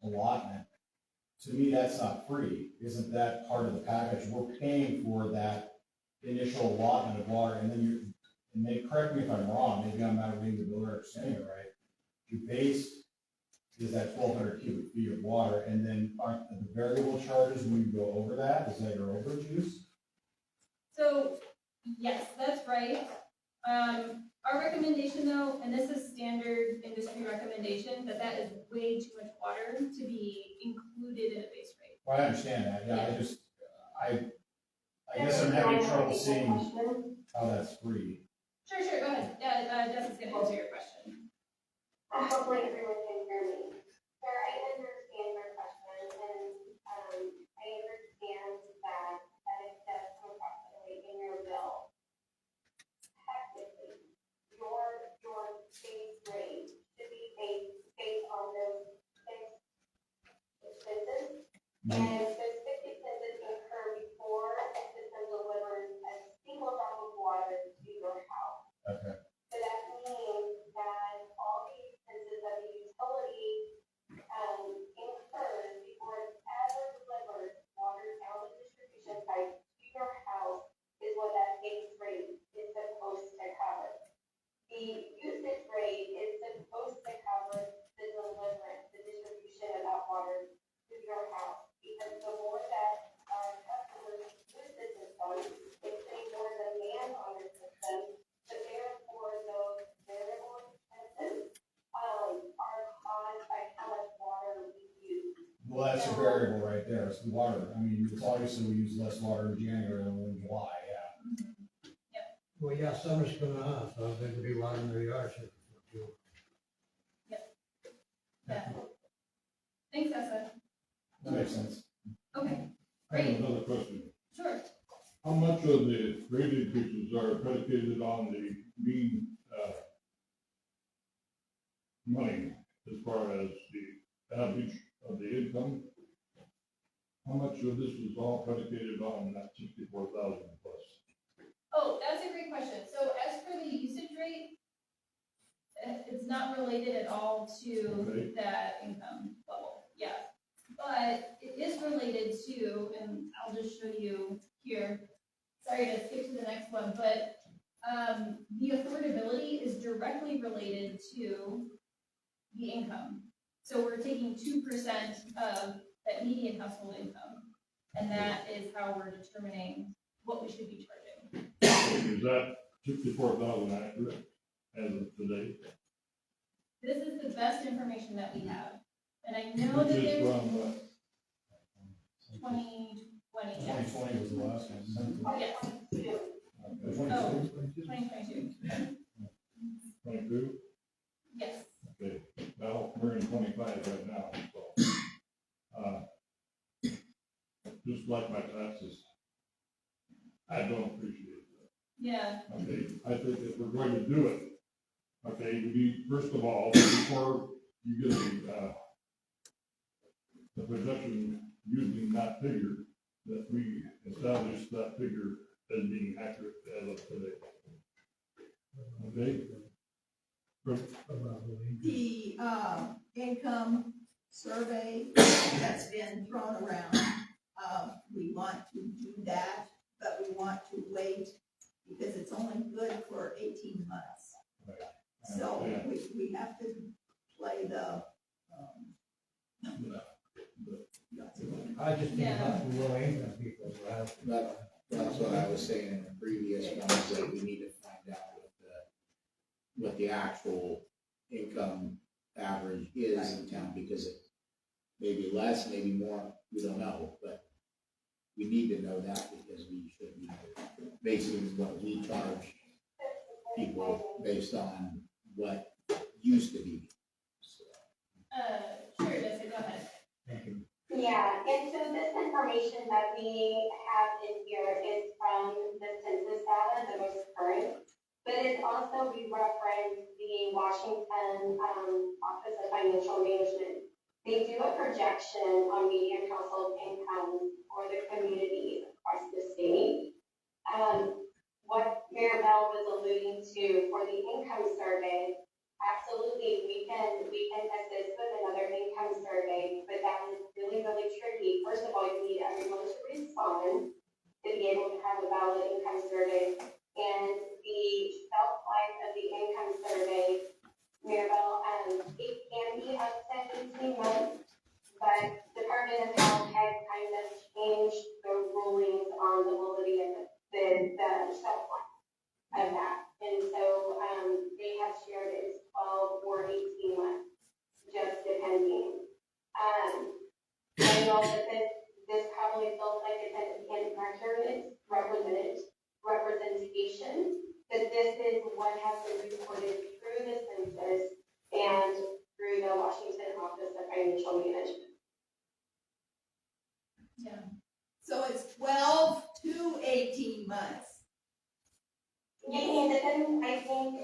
allotment. To me, that's not free. Isn't that part of the package? We're paying for that initial allotment of water, and then correct me if I'm wrong, maybe I'm not reading the bill or understanding it right. Your base is that 1,200 cubic feet of water, and then aren't the variable charges when you go over that? Is that your overage use? So, yes, that's right. Our recommendation though, and this is standard industry recommendation, that is way too much water to be included in a base rate. Well, I understand that, yeah, I guess I'm having trouble seeing how that's free. Sure, go ahead. Yeah, Jess is gonna answer your question. Hopefully everyone can hear me. Sir, I understand your question, and I understand that it does come approximately in your bill. Technically, your base rate should be based on those fixed expenses. And those fixed expenses incur before a system delivers a single drop of water to your house. Okay. So that means that all the expenses that the utility incurs before it ever delivers water down the distribution pipe to your house is what that base rate is supposed to cover. The usage rate is supposed to cover the deliverance, the distribution of that water to your house. Because the more that our customers use the system, it's putting more demand on the system. So therefore, those variable expenses are caused by how much water we use. Well, that's a variable right there, it's the water. I mean, it's obviously we use less water in January than in July, yeah. Well, yeah, summer's coming on, so they could be watering their yards. Yeah. Thanks, Essa. That makes sense. Okay, I have great, another question. sure. How much of the rate increases are predicated on the mean, money as far as the average of the income? How much of this is all predicated on that 64,000 plus? Oh, that's a great question. So as for the usage rate, it's not related at all to Okay. that income level, yeah. But it is related to, and I'll just show you here. Sorry to skip to the next one, but, the affordability is directly related to the income. So we're taking 2% of that median household income, and that is how we're determining what we should be charging. Is that 64,000 accurate as of today? This is the best information that we have, and I know Which that is there's from, 2020, yes. 2020 was the last one. Yes, okay, oh, 2022, 22? yes. Okay, well, we're in 25 right now, so. Just like my taxes. I don't appreciate that. Yeah, Okay, I think if we're going to do it, okay, we need, first of all, before you get the projection using that figure, that we establish that figure as being accurate as of today. Okay? The, income survey that's been thrown around, we want to do that, but we want to wait because it's only good for 18 months. So we have to play the, I just think about the low income people who have. That's what I was saying in the previous one, is that we need to find out what the actual income average is in town, because it may be less, maybe more, we don't know, but we need to know that because we should be basing what we charge people based on what used to be. sure, Jessica, go ahead. Thank you. Yeah, and so this information that we have in here is from the census data, the most current, but it's also, we reference the Washington, Office of Financial Management. They do a projection on median household income for the communities across the state. What Mayor Bell was alluding to for the income survey, absolutely, we can assist with another income survey, but that is really, really tricky. First of all, you need everyone to respond to be able to have a valid income survey. And the shelf life of the income survey, Maribel, it can be up to 18 months, but Department of Health has kind of changed the rulings on the validity of the shelf life of that. And so, they have shared it as 12 or 18 months, just depending. I know that this probably feels like it's an inaccurate representation, but this is what has been reported through the census and through the Washington Office of Financial Management. Yeah. so it's 12 to 18 months. And then I think,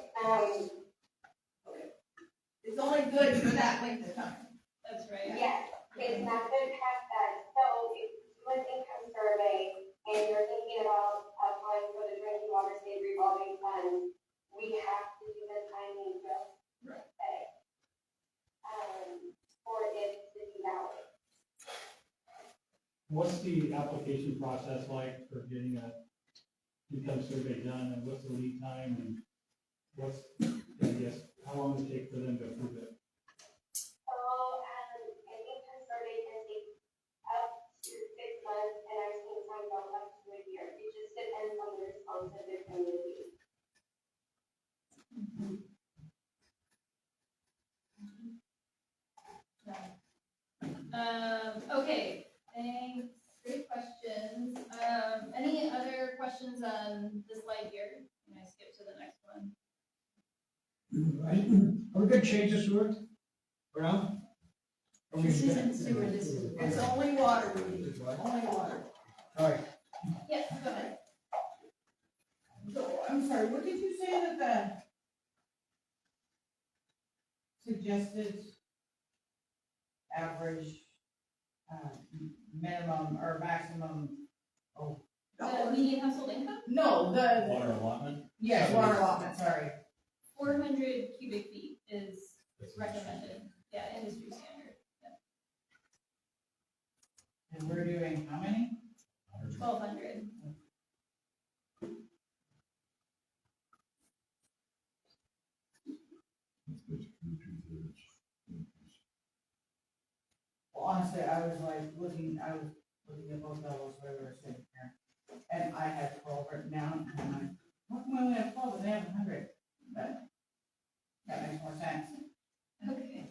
It's only good for that length of time. That's right. yes, it's not good past that. So if you do an income survey and you're thinking about applying for the drinking water state revolving fund, we have to do the timing just today. For it to be valid. What's the application process like for getting a income survey done, and what's the lead time, and what's, I guess, how long does it take for them to approve it? So, an income survey can take up to 6 months, and I've seen some go up to a year. It just depends on the response of the community. Okay, thanks, great questions. Any other questions on this slide here? Can I skip to the next one? Are we gonna change the sewer around? This isn't sewer, this is. It's only water, Rudy, only water. All right, Yes, go ahead. So, I'm sorry, what did you say that the suggested average, minimum or maximum? The median household income, No, the, Water allotment? yes, water allotment, sorry. 400 cubic feet is recommended, yeah, industry standard, And we're doing how many? 1,200. Well, honestly, I was looking at both levels where we were sitting here. And I had 12 written down, and I'm like, how come I only have 12 and they have 100? But that makes more sense. Okay.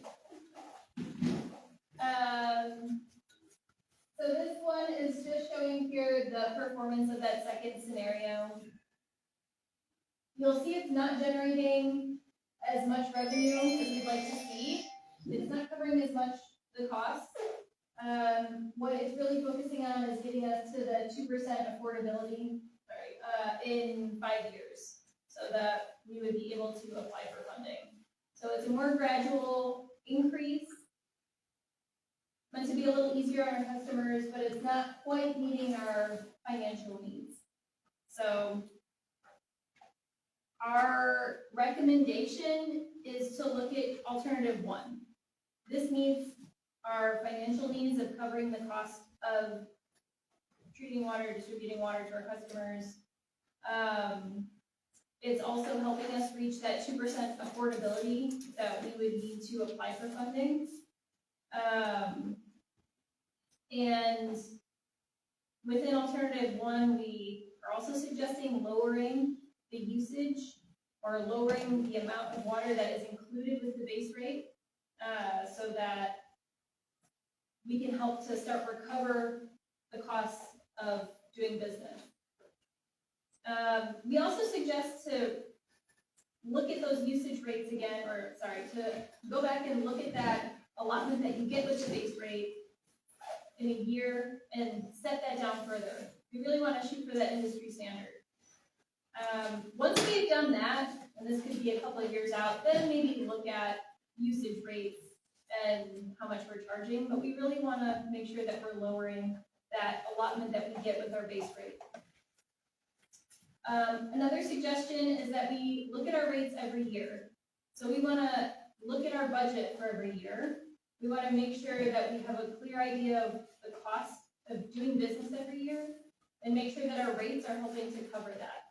So this one is just showing here the performance of that second scenario. You'll see it's not generating as much revenue as we'd like to see. It's not covering as much the cost. What it's really focusing on is getting us to the 2% affordability, in 5 years, so that we would be able to apply for funding. So it's a more gradual increase, meant to be a little easier on our customers, but it's not quite meeting our financial needs. So our recommendation is to look at alternative one. This meets our financial needs of covering the cost of treating water, distributing water to our customers. It's also helping us reach that 2% affordability that we would need to apply for funding. And within alternative one, we are also suggesting lowering the usage or lowering the amount of water that is included with the base rate, so that we can help to start recover the costs of doing business. We also suggest to look at those usage rates again, to go back and look at that allotment that you get with the base rate in a year and set that down further. We really want to shoot for that industry standard. Once we've done that, and this could be a couple of years out, then maybe look at usage rates and how much we're charging, but we really want to make sure that we're lowering that allotment that we get with our base rate. Another suggestion is that we look at our rates every year. So we want to look at our budget for every year. We want to make sure that we have a clear idea of the cost of doing business every year and make sure that our rates are helping to cover that.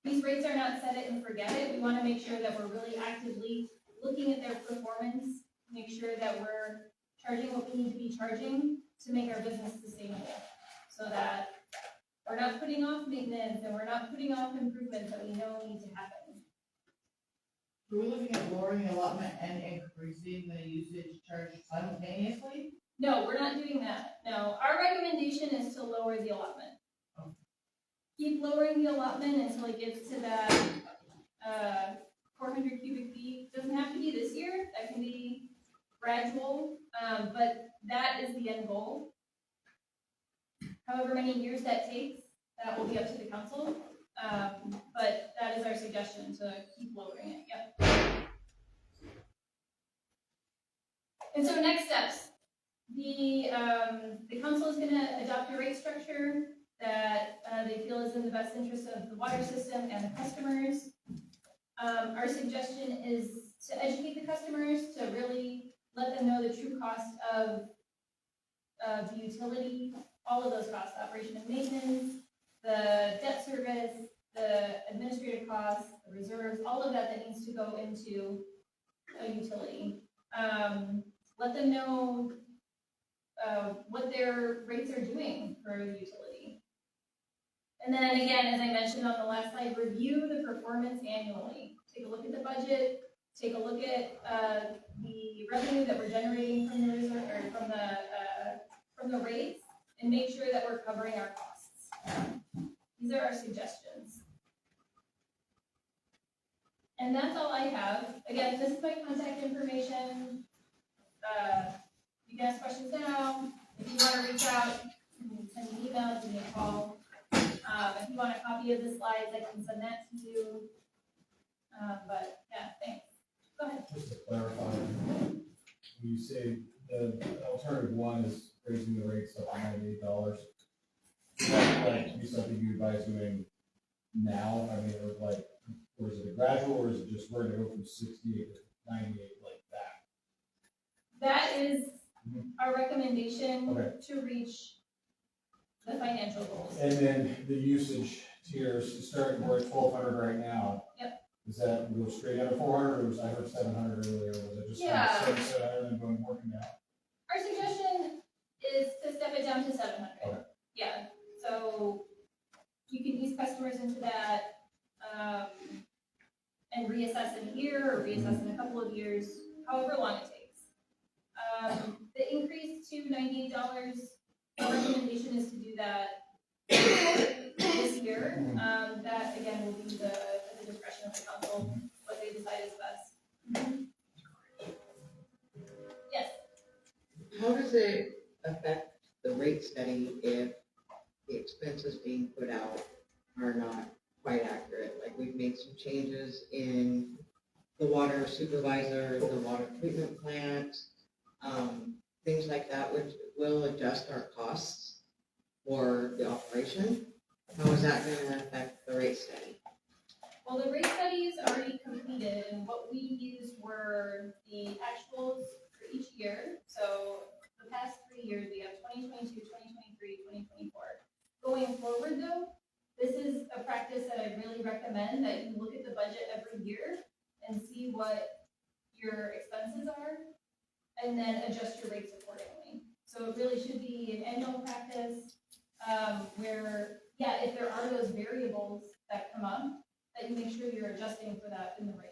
These rates are not set it and forget it. We want to make sure that we're really actively looking at their performance, make sure that we're charging what we need to be charging to make our business sustainable, so that we're not putting off maintenance and we're not putting off improvements that we know need to happen. So we're looking at lowering the allotment and increasing the usage charge simultaneously? No, we're not doing that. No, our recommendation is to lower the allotment. Keep lowering the allotment until it gets to that 400 cubic feet. Doesn't have to be this year. That can be gradual, but that is the end goal. However many years that takes, that will be up to the council. But that is our suggestion, to keep lowering it. Yep. And so next steps. The council is going to adopt a rate structure that they feel is in the best interest of the water system and the customers. Our suggestion is to educate the customers, to really let them know the true cost of the utility, all of those costs, operation and maintenance, the debt service, the administrative costs, the reserves, all of that needs to go into a utility. Let them know what their rates are doing for the utility. And then again, as I mentioned on the last slide, review the performance annually. Take a look at the budget, take a look at the revenue that we're generating from the reserve, or from the rates, and make sure that we're covering our costs. These are our suggestions. And that's all I have. Again, this is my contact information. You can ask questions now. If you wanna reach out, you can send me an email, give me a call. If you want a copy of the slides, I can send that to you. But, yeah, thanks. Go ahead. Just to clarify, when you say the alternative one is raising the rates up to $98, would that like be something you advise doing now? I mean, or is it a gradual, or is it just we're gonna go from 68 to 98 like that? That is our recommendation Okay. to reach the financial goals. And then the usage tiers, starting, we're at 1,200 right now. Yep. Is that, we go straight down to 400, or was, I heard 700 earlier, was it just Yeah. 700 and going working down? Our suggestion is to step it down to 700. Okay. Yeah, so you can ease customers into that, and reassess in a year or reassess in a couple of years, however long it takes. The increase to $98, our recommendation is to do that this year. That again will be the discretion of the council, what they decide is best. Yes. How does it affect the rate study if the expenses being put out are not quite accurate? Like, we've made some changes in the water supervisor, the water treatment plant, things like that, which will adjust our costs for the operation. How is that gonna affect the rate study? Well, the rate study is already completed, and what we used were the actuals for each year. So the past 3 years, we have 2022, 2023, 2024. Going forward though, this is a practice that I really recommend, that you look at the budget every year and see what your expenses are, and then adjust your rates accordingly. So it really should be an annual practice, where, yeah, if there are those variables that come up, that you make sure you're adjusting for that in the rates.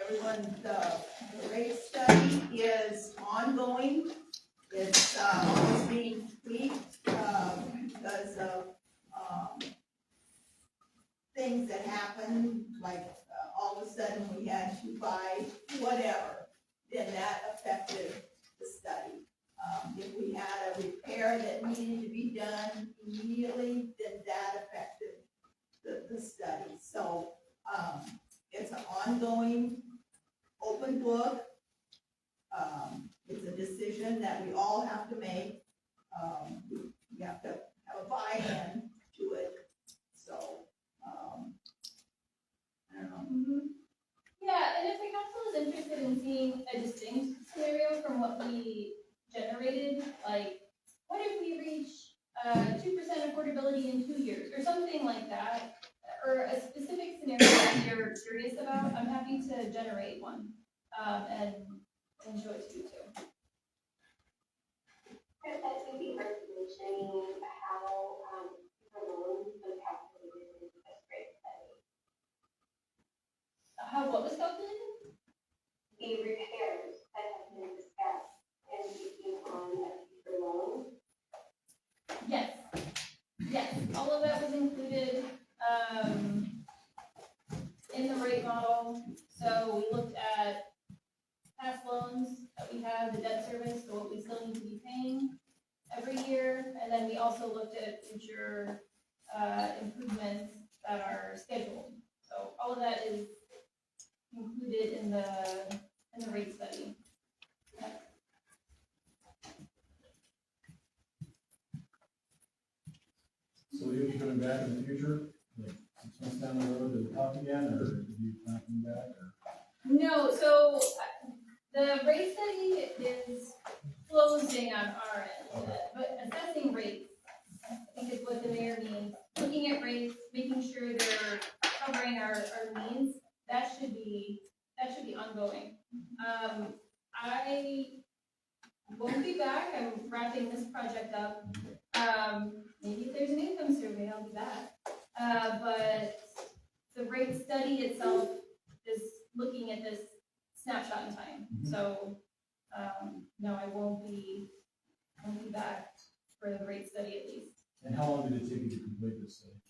Everyone, the rate study is ongoing. It's, always being tweaked, because of, things that happen, like, all of a sudden we had to buy whatever, then that affected the study. If we had a repair that needed to be done immediately, then that affected the study. So, it's an ongoing, open book. It's a decision that we all have to make. We have to have a buy-in to it, so, I don't know. Yeah, and if the council is interested in seeing a distinct scenario from what we generated, like, what if we reach 2% affordability in 2 years, or something like that, or a specific scenario that you're curious about, I'm happy to generate one, and show it to you too. Chris, I think you were mentioning how, the loans was calculated in this rate study. How, what was calculated? The repairs that have been discussed and taking on a future loan. Yes, yes, all of that was included, in the rate model. So we looked at past loans that we have, the debt service, so what we still need to be paying every year. And then we also looked at future, improvements that are scheduled. So all of that is included in the rate study. So you'll be coming back in the future, like 6 months down the road to talk again, or do you plan to come back, or? No, so the rate study is closing on our end, but assessing rates, I think is what the mayor means. Looking at rates, making sure they're covering our needs, that should be ongoing. I won't be back, I'm wrapping this project up. Maybe if there's an income survey, I'll be back. But the rate study itself snapshot in time. So, no, I won't be back for the rate study at least. And how long did it take you to complete this study?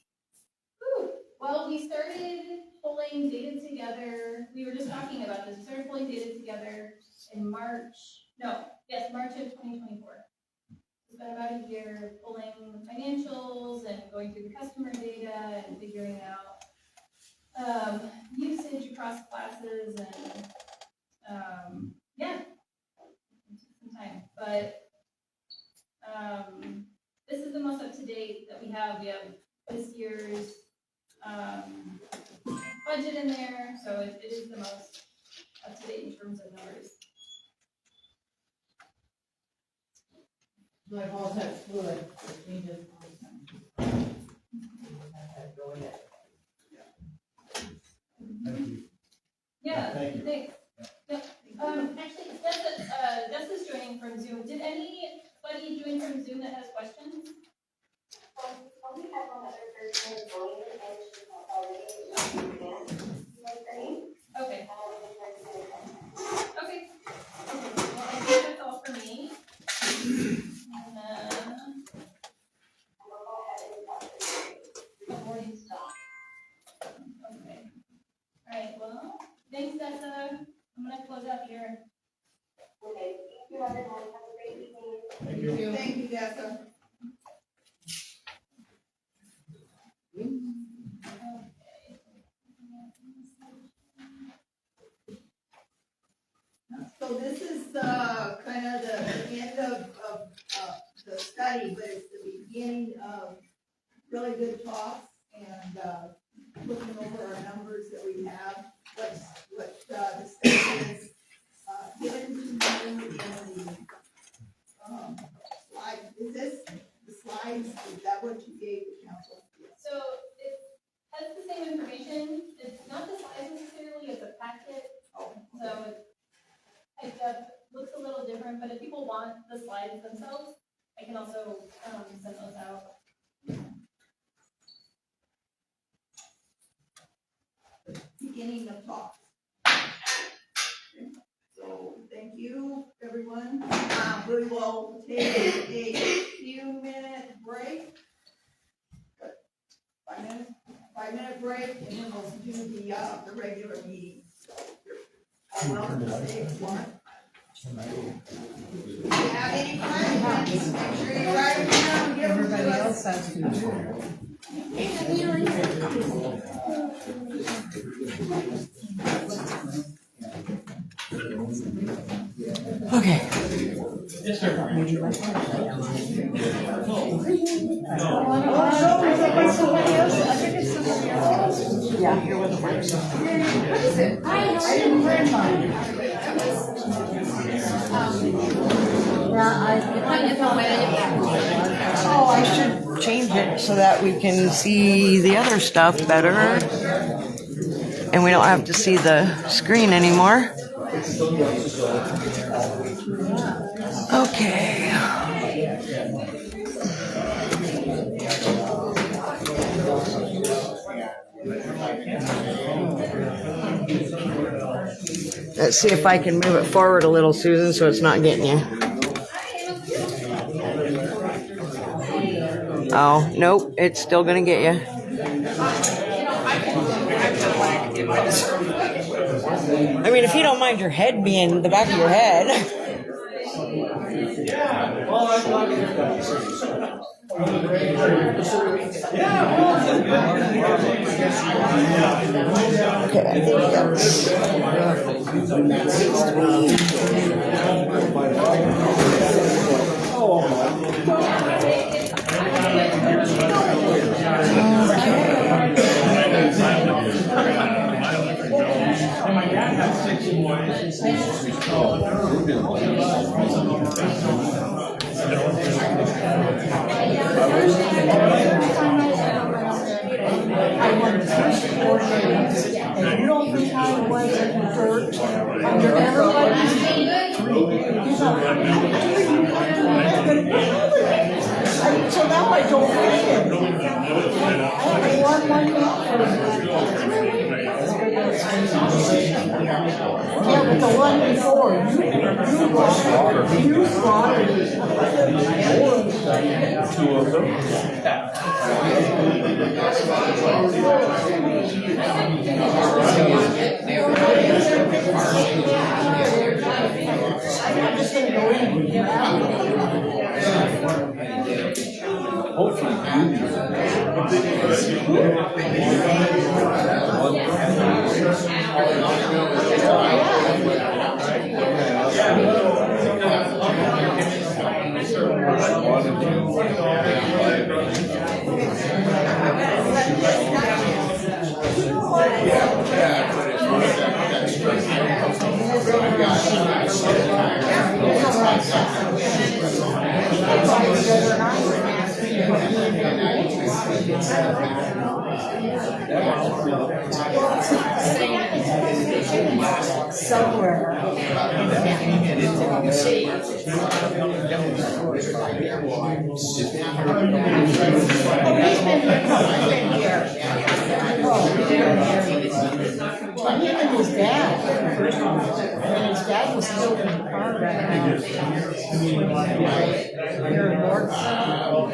Ooh, well, we started pulling data together. We were just talking about this. We started pulling data together in March of 2024. It's been about a year pulling financials and going through the customer data and figuring out usage across classes and yeah, it took some time. But this is the most up to date that we have. We have this year's budget in there, so it is the most up to date in terms of numbers. Like all that's fluid, it changes all the time. Thank you. Yeah, Thank you. thanks. Yep. Actually, Jess is joining from Zoom. Did anybody join from Zoom that has questions? We have one other person joining, and she's not already in Okay. Okay. Well, I think that's all for me. And then I've already stopped. Okay. All right, well, thanks, Dessa. I'm gonna close out here. Okay, thank you, everyone, have a great evening. Thank you. Thank you, Dessa. So this is, kind of the end of the study, but it's the beginning of really good talks and, looking over our numbers that we have, what the study has, given to you in the, slide. Is this the slides, is that what you gave the council? So it has the same information. It's not the slides necessarily, it's a packet. Oh, So it looks a little different, but if people want the slides themselves, I can also send those out. Beginning of talks. So, thank you, everyone. We will take a few minute break. 5 minute break, and then we'll do the regular meeting. Welcome to stage one. If you have any questions, make sure you write them down, give them to us. has to do. Okay. Yes, sir. Yeah, here with the marks. What is it? I didn't bring mine. Oh, I should change it so that we can see the other stuff better. And we don't have to see the screen anymore. Okay. Let's see if I can move it forward a little, Susan, so it's not getting you. Oh, nope, it's still gonna get you. I mean, if you don't mind your head being the back of your head. Okay, I think that's... And you don't think I was hurt under everybody's feet? So now I don't fit in. I want my But the one before, you slaughtered it. Two of them. Somewhere. Well, him and his dad. And his dad was still in the car right now. Here in Lordstown.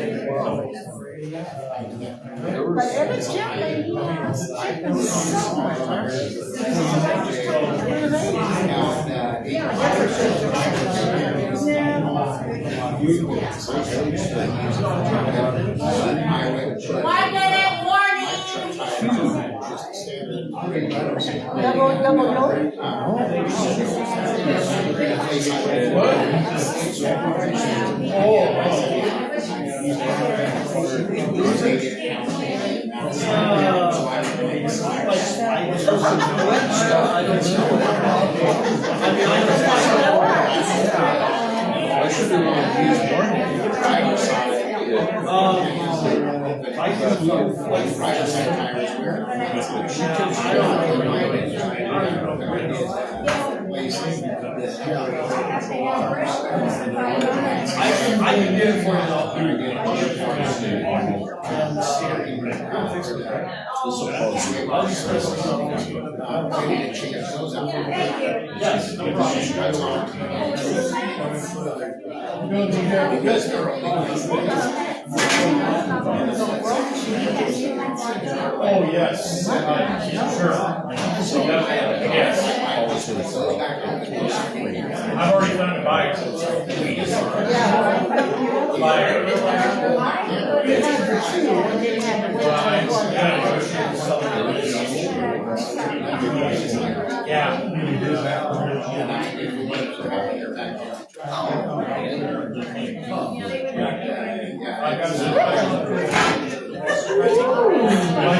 But evidently he has chickens somewhere. One minute warning. Double note? I can get it for you. Yes. Because they're Oh, yes. Sure. Yes. I've already done it by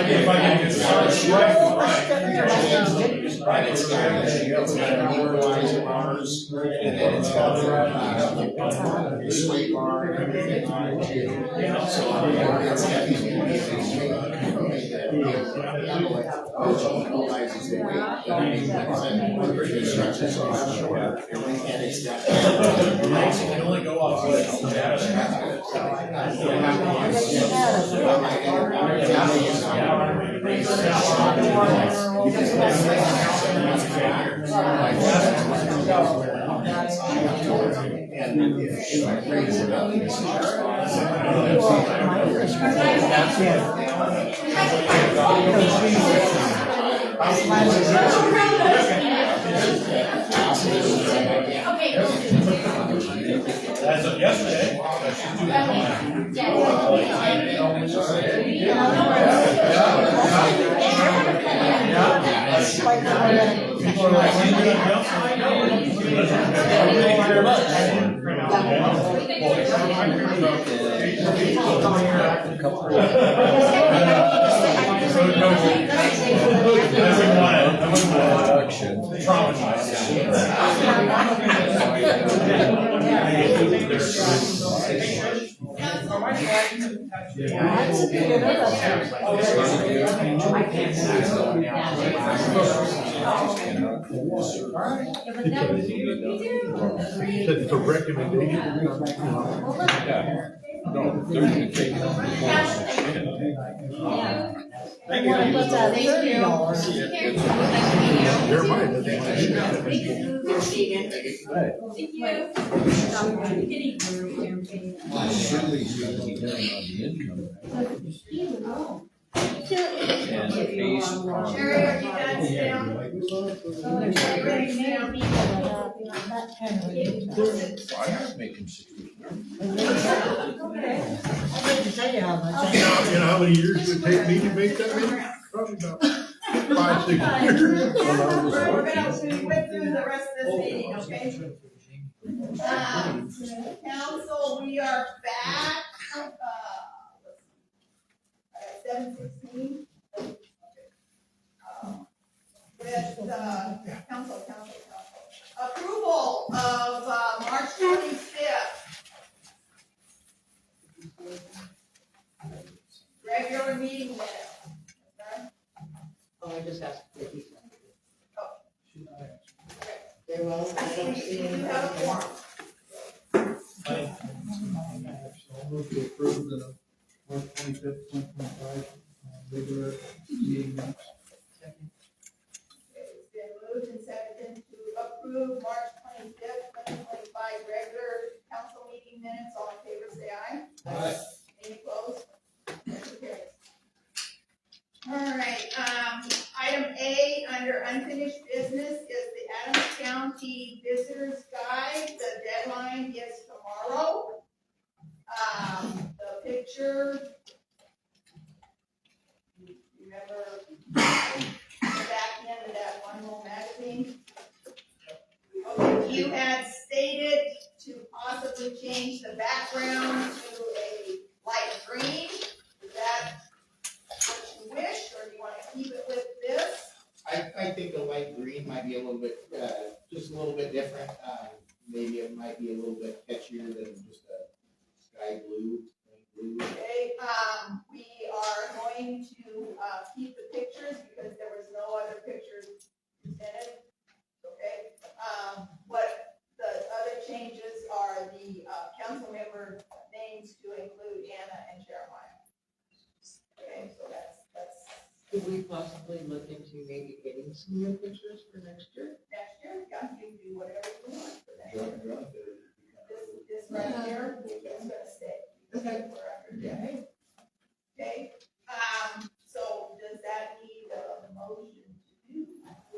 If I can get started right, it's got equalizer bars, and then it's got the sway bar and everything on it. So it's got these which equalizes the weight. The instructions are short, and it's got. It can only go off. And if I raise it up, as of yesterday, It's a recommendation. No, they're gonna take it. What's that, $30? Jeremiah doesn't want to do that. Right. Thank you. Well, certainly you have to be done on the income. And based on. Sherry, are you done, Sam? Are you ready, Sam? I'm not making 60. I didn't tell you how much. You know how many years it would take me to make that many? Probably about 5, 6 years. When I was We're working. gonna whip through the rest of this meeting, okay? Council, we are back, at 7:16. With, council. Approval of, March 25th. Regular meeting minutes. Oh, I just asked Vicki. Very well. I don't see You any. have a form. I'll move to approve the March 25th, 2025, regular meeting minutes. It's been moved and seconded to approve March 25th, 2025 regular council meeting minutes. All in favor, say aye. Aye. Any opposed? Motion carries. All right, item A under unfinished business is the Adams County Visitors Guide. The deadline is tomorrow. The picture, remember the back end of that one little magazine? Okay, you had stated to possibly change the background to a light green. Is that what you wish, or do you want to keep it with this? I think the light green might be a little bit, just a little bit different. Maybe it might be a little bit catchier than just a sky blue. Okay, we are going to, keep the pictures because there was no other pictures presented. Okay, what the other changes are the, council member names to include Anna and Jeremiah. Okay, so that's Could we possibly look into maybe getting some new pictures for next year? next year, yeah, you can do whatever you want for next year. Drop This right here, is gonna stay. Okay. We're under, yeah. Okay, so does that need a motion to do?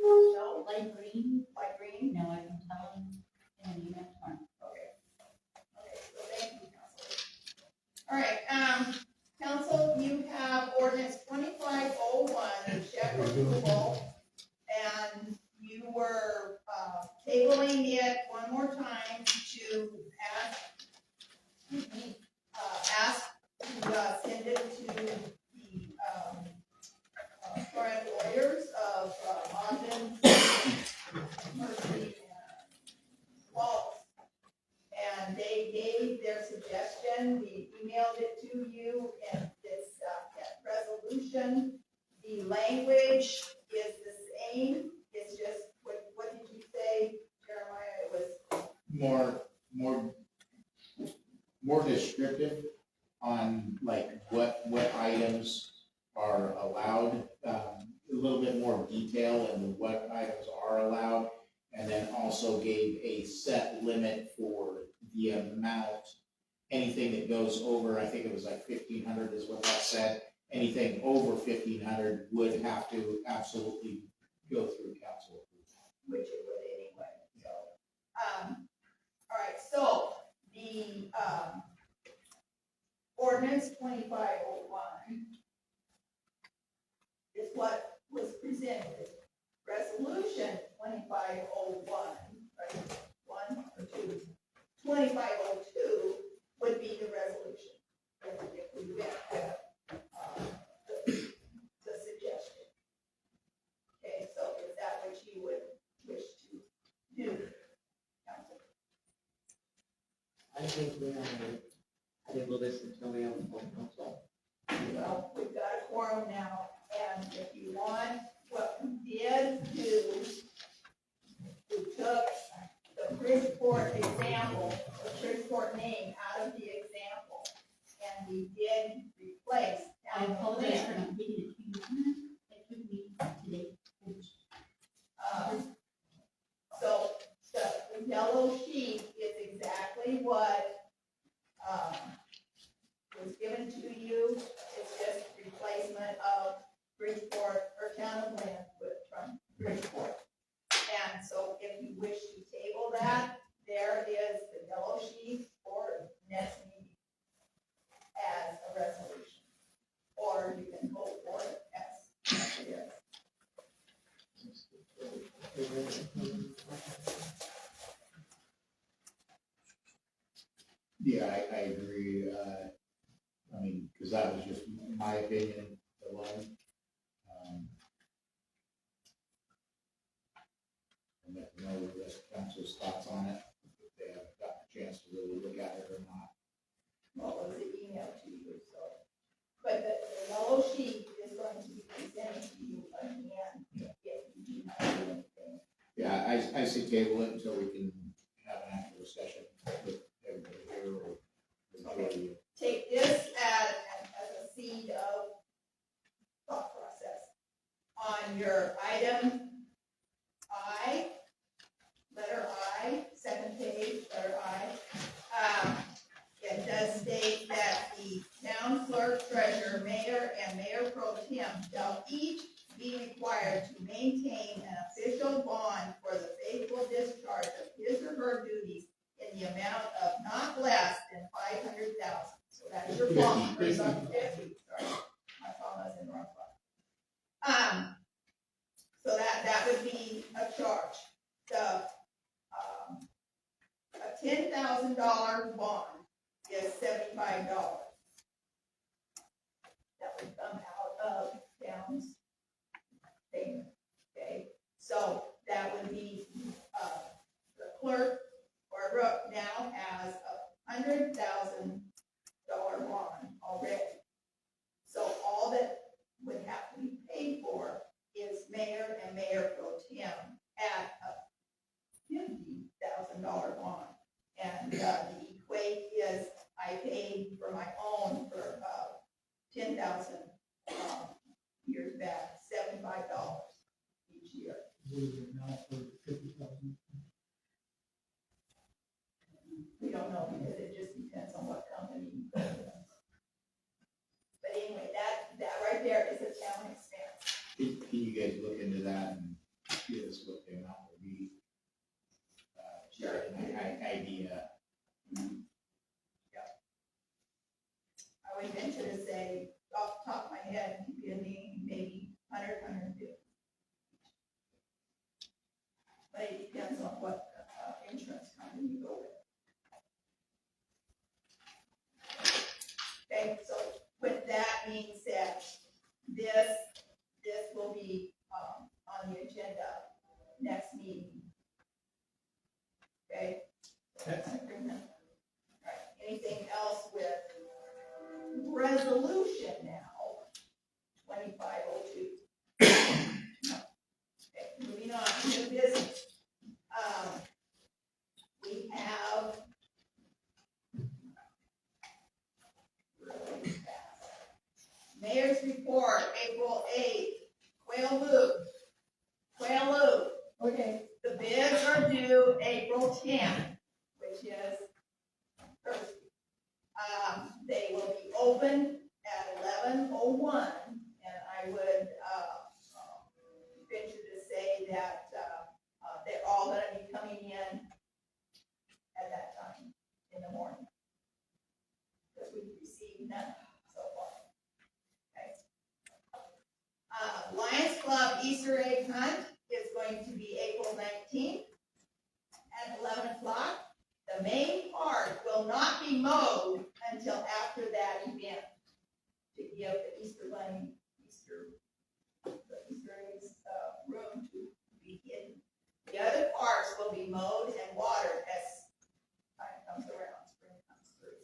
No, Light green, like green? no, I can tell him in an email tomorrow. Okay. Okay, so thank you, Council. All right, Council, you have ordinance 2501, check approval, and you were, tabling it one more time to ask, to send it to the, current lawyers of, Ogden, Mercy, and Waltz. And they gave their suggestion, we emailed it to you, and this, resolution, the language is the same, it's just, what did you say, Jeremiah, it was, more descriptive on like what items are allowed, a little bit more detail into what items are allowed, and then also gave a set limit for the amount. Anything that goes over, I think it was like 1,500 is what that said. Anything over 1,500 would have to absolutely go through council approval. which it would anyway, so. All right, so the, ordinance 2501 is what was presented. Resolution 2501, right, 1 or 2? 2502 would be the resolution, if we went with, the suggestion. Okay, so is that what you would wish to do, council? I think we have to table this until we have a full council. Well, we've got a quorum now, and if you want, what we did to, we took the Bridgeport example, the Bridgeport name out of the example, and we did replace I town apologize for plan. not getting it to you. It took me today. you wish to table that, there is the yellow sheet for next meeting as a resolution. Or you can vote for it as it is. Yeah, I agree, I mean, because that was just my opinion alone. And let me know the rest of council's thoughts on it, if they haven't gotten a chance to really look at it or not. Well, it was emailed to you, so. But the yellow sheet is going to be presented to you again if you do not do anything. Yeah, I say table it until we can have an actual discussion with everybody here or the majority of. Take this as a seed of thought process. On your item I, letter I, second page, letter I, it does state that the town clerk, treasurer, mayor, and mayor pro tem shall each be required to maintain an official bond for the faithful discharge of his or her duties in the amount of not less than $500,000. So that's your bond. 50. Sorry, my phone was in the wrong spot. So that would be a charge. The, a $10,000 bond is $75. That would come out of town's payment, okay? So that would be, the clerk or Rook now has a $100,000 bond already. So all that would have to be paid for is mayor and mayor pro tem at a $50,000 bond. And the equate is I paid for my own for 10,000 years back, $75 each year. What is it now for 50,000? We don't know because it just depends on what company you go with. But anyway, that right there is a town expense. Can you guys look into that and give us what the amount would be? Sure. An idea. I would venture to say, off the top of my head, give me maybe 100, 150. But it depends on what insurance company you go with. Okay, so with that being said, this will be on the agenda next meeting. Okay? That's an agreement. All right, anything else with resolution now, 2502. No. Okay, moving on to new business. We have really fast. Mayor's report, April 8th, Quail Loop. Okay, the bids are due April 10th, which is Thursday. They will be open at 11:01, and I would venture to say that they're all going to be coming in at that time in the morning. Because we've received none so far. Okay. Lions Club Easter egg hunt is going to be April 19th at 11 o'clock. The main park will not be mowed until after that event to give the Easter bunny, the Easter eggs room to be hidden. The other parks will be mowed and watered as time comes around, spring comes through.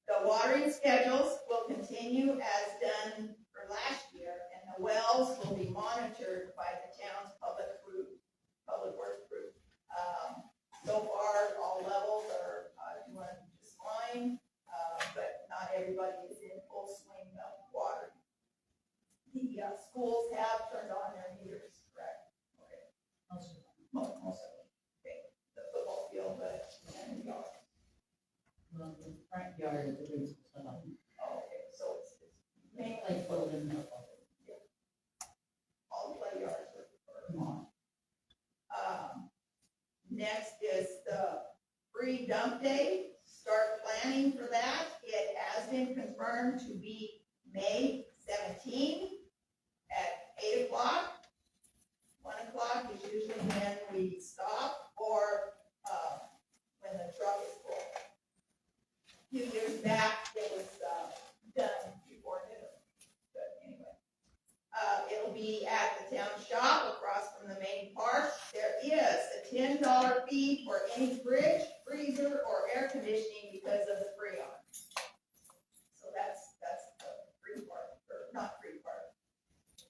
The watering schedules will continue as done for last year, and the wells will be monitored by the town's public works group. So far, all levels are doing just fine, but not everybody is in full swing of watering. The schools have turned on their meters, correct? Okay. Most of them. Okay. The football field, but and the yard. Well, the front yard of the basement. Oh, okay, so it's Next is the free dump day. Start planning for that. It has been confirmed to be May 17 at 8 o'clock. 1 o'clock is usually when we stop, or when the truck is full. A few years back, it was done before dinner, but anyway. It'll be at the town shop across from the main park. There is a $10 fee for any fridge, freezer, or air conditioning because of the Freon. So that's the free part, or not free part.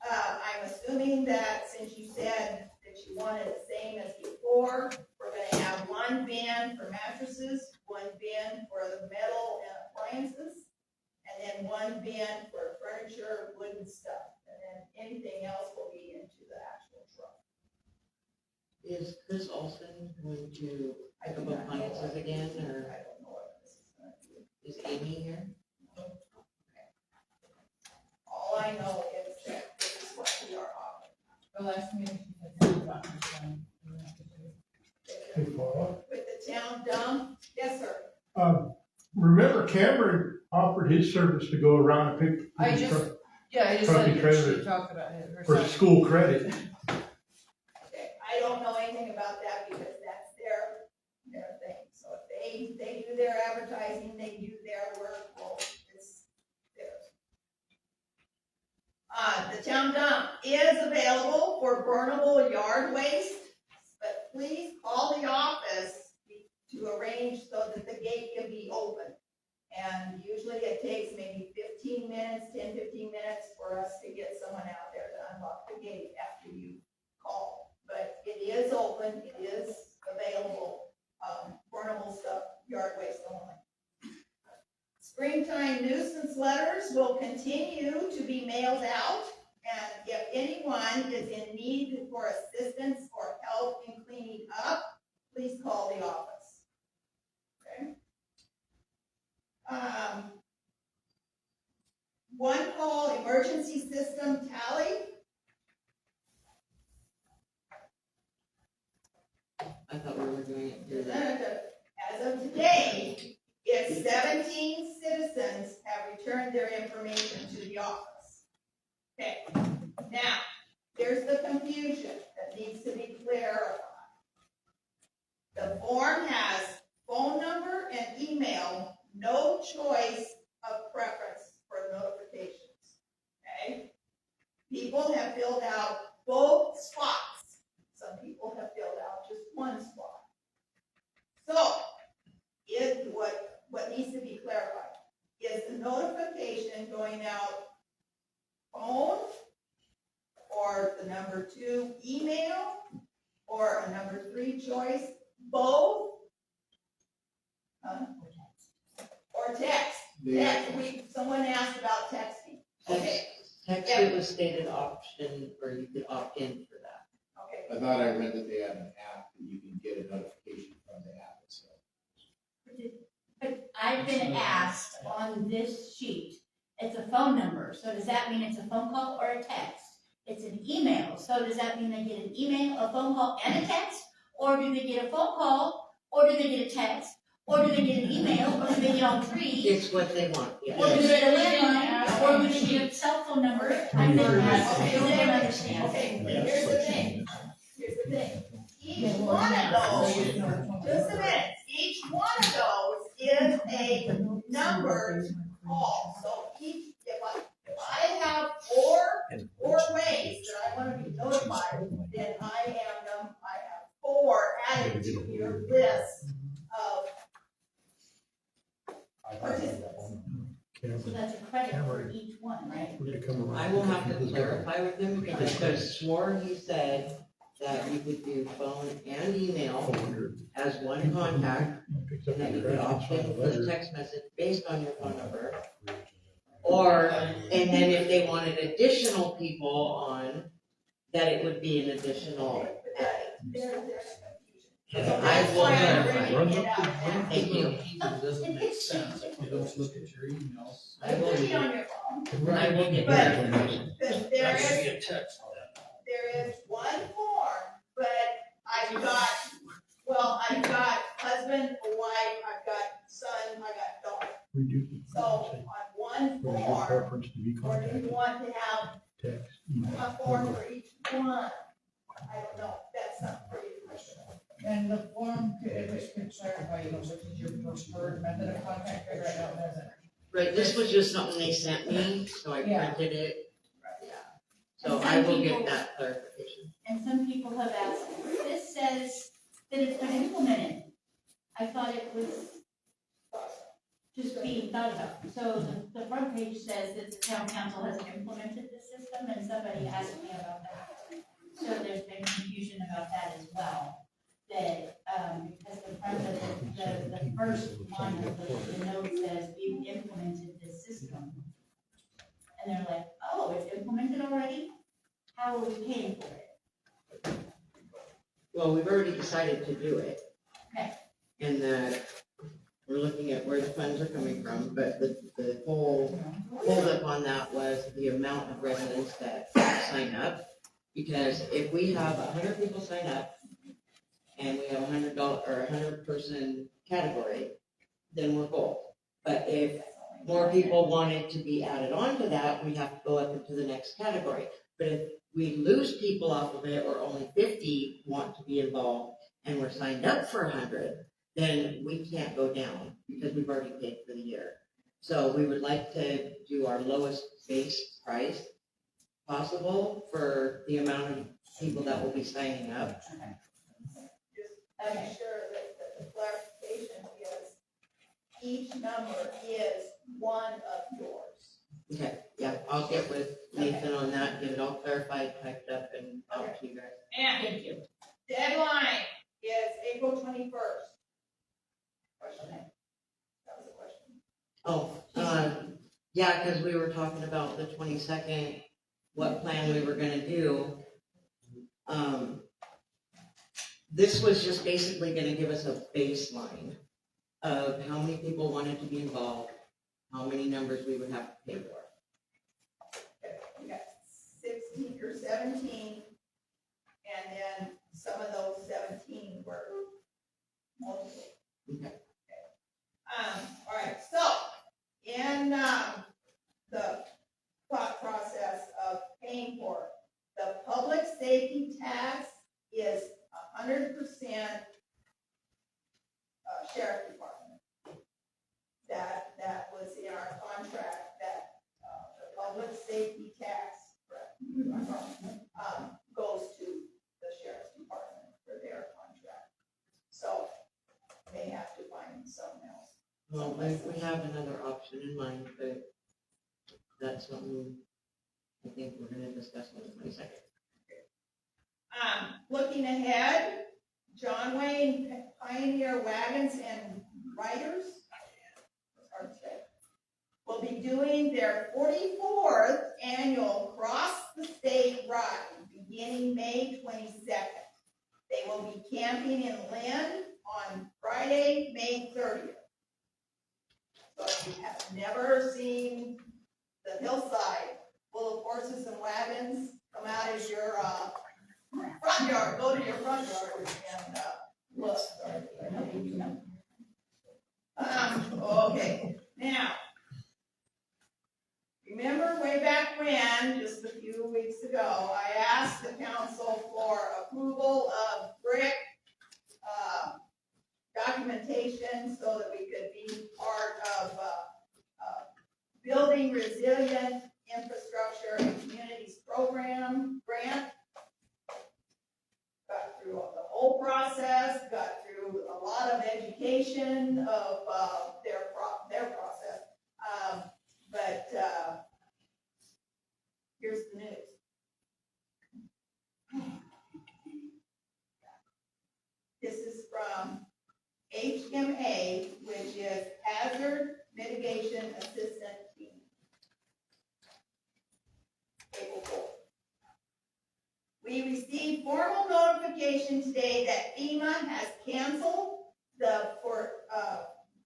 I'm assuming that since you said that you wanted the same as before, we're gonna have one bin for mattresses, one bin for the metal and appliances, and then one bin for furniture, wooden stuff, and then anything else will be into the actual truck. Is Chris Olson going to pick up appliances again, or I don't know what this is gonna do. is Amy here? All I know is that this is what we are offering. The last meeting, she said something about her son. Hey, Paula. With the town dump, yes, sir. Remember Cameron offered his service to go around and pick I his just- truck Yeah, I just Truck and said trailer she talked about it, her for son. school credit. Okay, I don't know anything about that because that's their thing. So if they do their advertising, they do their work, well, it's theirs. The town dump is available for burnable yard waste, but please call the office to arrange so that the gate can be open. And usually it takes maybe 15 minutes, 10, 15 minutes for us to get someone out there to unlock the gate after you call. But it is open, it is available, burnable stuff, yard waste only. Springtime nuisance letters will continue to be mailed out, and if anyone is in need for assistance or help in cleaning up, please call the office. Okay? One call emergency system tally. I thought we were doing it through the. As of today, if 17 citizens have returned their information to the office. Okay, now, here's the confusion that needs to be clarified. The form has phone number and email, no choice of preference for notifications, okay? People have filled out both spots. Some people have filled out just one spot. So, what needs to be clarified is the notification going out phone, or the number 2 email, or a number 3 choice, both, or text. Someone asked about texting. Okay, Text, it was stated option, or you could opt in for that. okay. I thought I read that they had an app that you can get a notification from the app itself. But I've been asked on this sheet, it's a phone number, so does that mean it's a phone call or a text? It's an email, so does that mean they get an email, a phone call, and a text? Or do they get a phone call, or do they get a text, or do they get an email, or do they get all three? It's what they want, Or do they yes. get a landline, or do they get a cell phone number? I don't understand. Okay, here's the thing. Each one of those, just a minute, each one of those is a numbered call. So if I have four ways that I want to be notified, then I have 4 added to your list of participants. So that's a credit for each one, right? I will have to clarify with him, because I could have sworn he said that you could do phone and email as one contact, and that you could opt in for the text message based on your phone number. Or, and then if they wanted additional people on, that it would be an additional. There's I will clarify. Thank you. It makes sense. You don't look at your emails. I will, Put it on your phone. I will get But that information. there is one form, but I've got, well, form, preference to be or do you contacted, want to have text, email. a form for each one? I don't know, that's not for you. And the form, if it could clarify, which is your preferred method of contact, right now it doesn't. Right, this was just something they sent me, so I Yeah. printed it. Yeah. So I will get that clarification. And some people have asked, this says that it's been implemented. I thought it was just being thought about. So the front page says that the town council has implemented the system, and somebody asked me about that. So there's been confusion about that as well. That, because the front of the first line of the note says, we've implemented this system. And they're like, oh, it's implemented already? How are we paying for it? Well, we've already decided to do it. Okay. And we're looking at where the funds are coming from, but the whole holdup on that was the amount of residents that sign up. Because if we have 100 people sign up, and we have $100 or 100-person category, then we're full. But if more people wanted to be added on to that, we have to go up into the next category. But if we lose people off of it, or only 50 want to be involved, and we're signed up for 100, then we can't go down because we've already paid for the year. So we would like to do our lowest base price possible for the amount of people that will be signing up. Just make sure that the clarification is, each number is one of yours. Okay, yeah, I'll get with Nathan on that, get it all clarified, typed up, and out to you guys. And deadline is April 21st. Question. That was a question. Oh, yeah, because we were talking about the 22nd, what plan we were gonna do. This was just basically gonna give us a baseline of how many people wanted to be involved, how many numbers we would have to pay for. Okay, we got 16 or 17, and then some of those 17 were multiple. Okay. All right, so in the thought process of paying for it, the public safety tax is 100% sheriff department. That was in our contract, that the public safety tax, goes to the sheriff's department for their contract. So they have to find something else. Well, we have another option in mind, but that's something I think we're gonna discuss on the 22nd. Looking ahead, John Wayne Pioneer Wagons and Riders, it's hard to say, will be doing their 44th annual Cross the State Ride beginning May 22nd. They will be camping in Lynn on Friday, May 30th. So if you have never seen the hillside full of horses and wagons, come out as your front yard, go to your front yard and look. Okay, now, remember way back when, just a few weeks ago, I asked the council for approval of BRIC documentation so that we could be part of Building Resilient Infrastructure and Communities Program grant. Got through the whole process, got through a lot of education of their process. But here's the news. This is from HMA, which is Hazard Mitigation Assistant Team. April 4th. We received formal notification today that FEMA has canceled for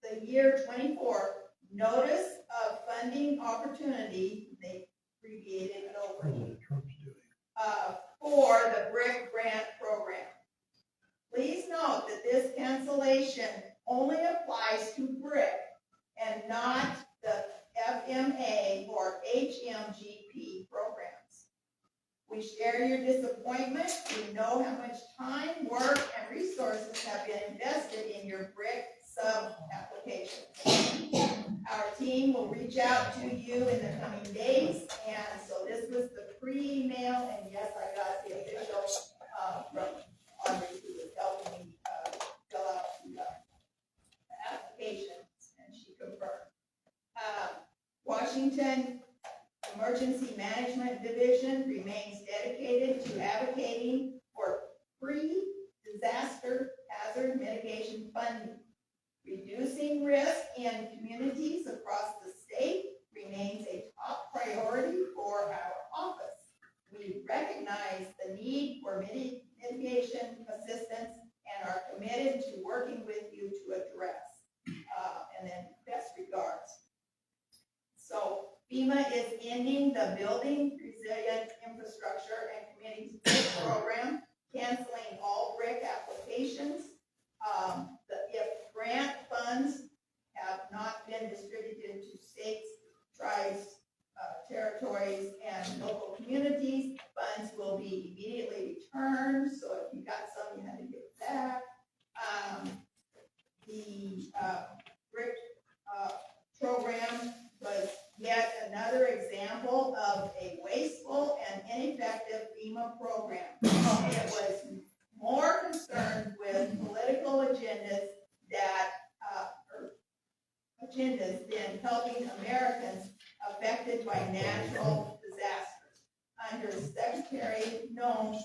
the year 24 notice of funding opportunity, they abbreviated it over, President Trump's doing. for the BRIC grant program. Please note that this cancellation only applies to BRIC and not the FMA or We share your disappointment. We know how much time, work, and resources have been invested in your BRIC sub-application. Our team will reach out to you in the coming days, and so this was the pre-email, and yes, I got the official, from Audrey, who was helping me, fill out the application, and she confirmed. Washington Emergency Management Division remains dedicated to advocating for free disaster hazard mitigation funding. Reducing risk in communities across the state remains a top priority for our office. We recognize the need for mitigation assistance and are committed to working with you to address. And then best regards. So FEMA is ending the Building Resilient Infrastructure and Communities Program, canceling all BRIC applications. If grant funds have not been distributed to states, tribes, territories, and local communities, funds will be immediately returned. So if you got some, you had to give it back. The BRIC program was yet another example of a wasteful and ineffective FEMA program. It was more concerned with political agendas than helping Americans affected by natural disasters. Under Secretary Noem's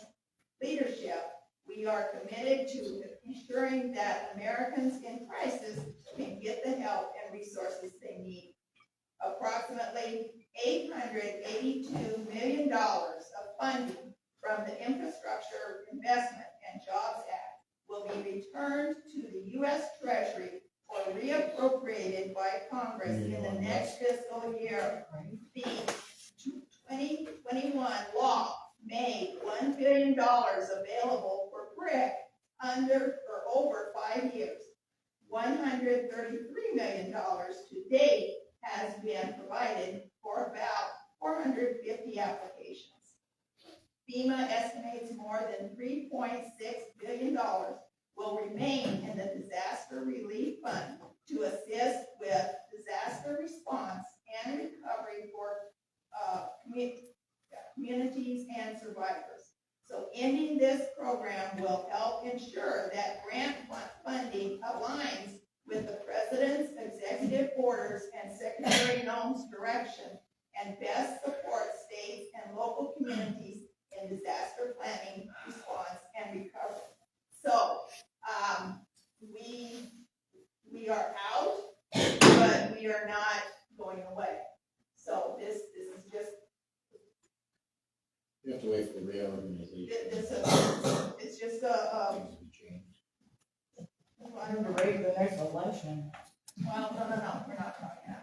leadership, we are committed to ensuring that Americans in crisis can get the help and resources they need. Approximately $882 million of funding from the Infrastructure Investment and Jobs Act will be returned to the U.S. Treasury or reappropriated by Congress in the next fiscal year. The 2021 law made $1 billion available for BRIC under or over 5 years. $133 million to date has been provided for about 450 applications. FEMA estimates more than $3.6 billion will remain in the Disaster Relief Fund to assist with disaster response and recovery for communities and survivors. So ending this program will help ensure that grant funding aligns with the President's executive orders and Secretary Noem's direction and best support states and local communities in disaster planning, response, and recovery. So, we are out, but we are not going away. So this is just. You have to wait for the reorganization. It's just a, Things will change. I'm gonna wait the next election. well, no, we're not talking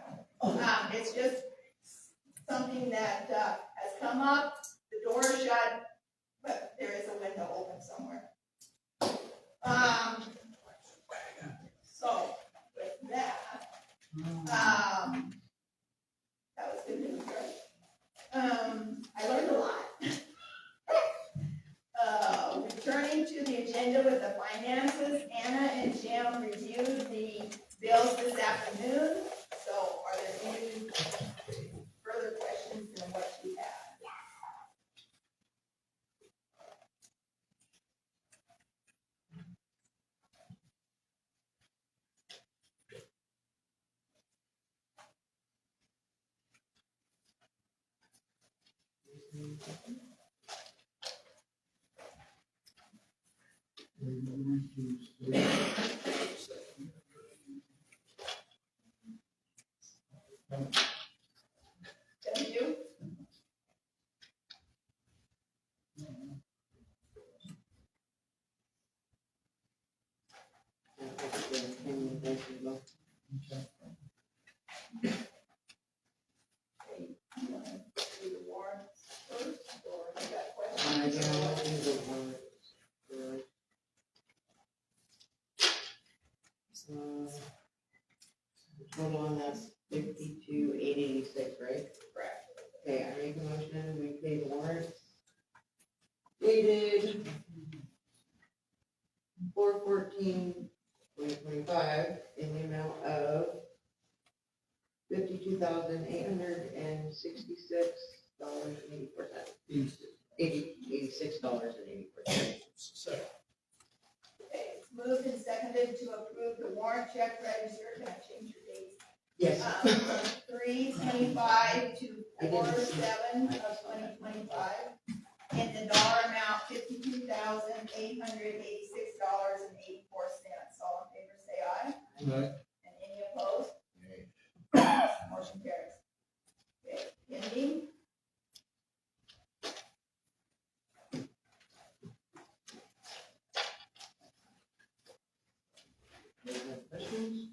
about it. It's just something that, has come up, the door is shut, but there is a window open somewhere. So, with that, that was good news, right? I learned a lot. Returning to the agenda with the finances, Anna and Jim reviewed the bills this afternoon. So are there any further questions than what you have? Thank you. You want to do the warrants first, or you got questions? Total on that's 52,886, right? Correct. Okay, I make a motion, we pay the warrants 4/14/2025 in the amount of $52,866.84. $86.84. Okay, it's moved and seconded to approve the warrant check register. Can I change your dates? Yes. 3/25 to 4/7/2025. In the dollar amount, $52,886.84. All in favor, say aye. Right. And any opposed? Motion carries. Okay, pending. Any other questions?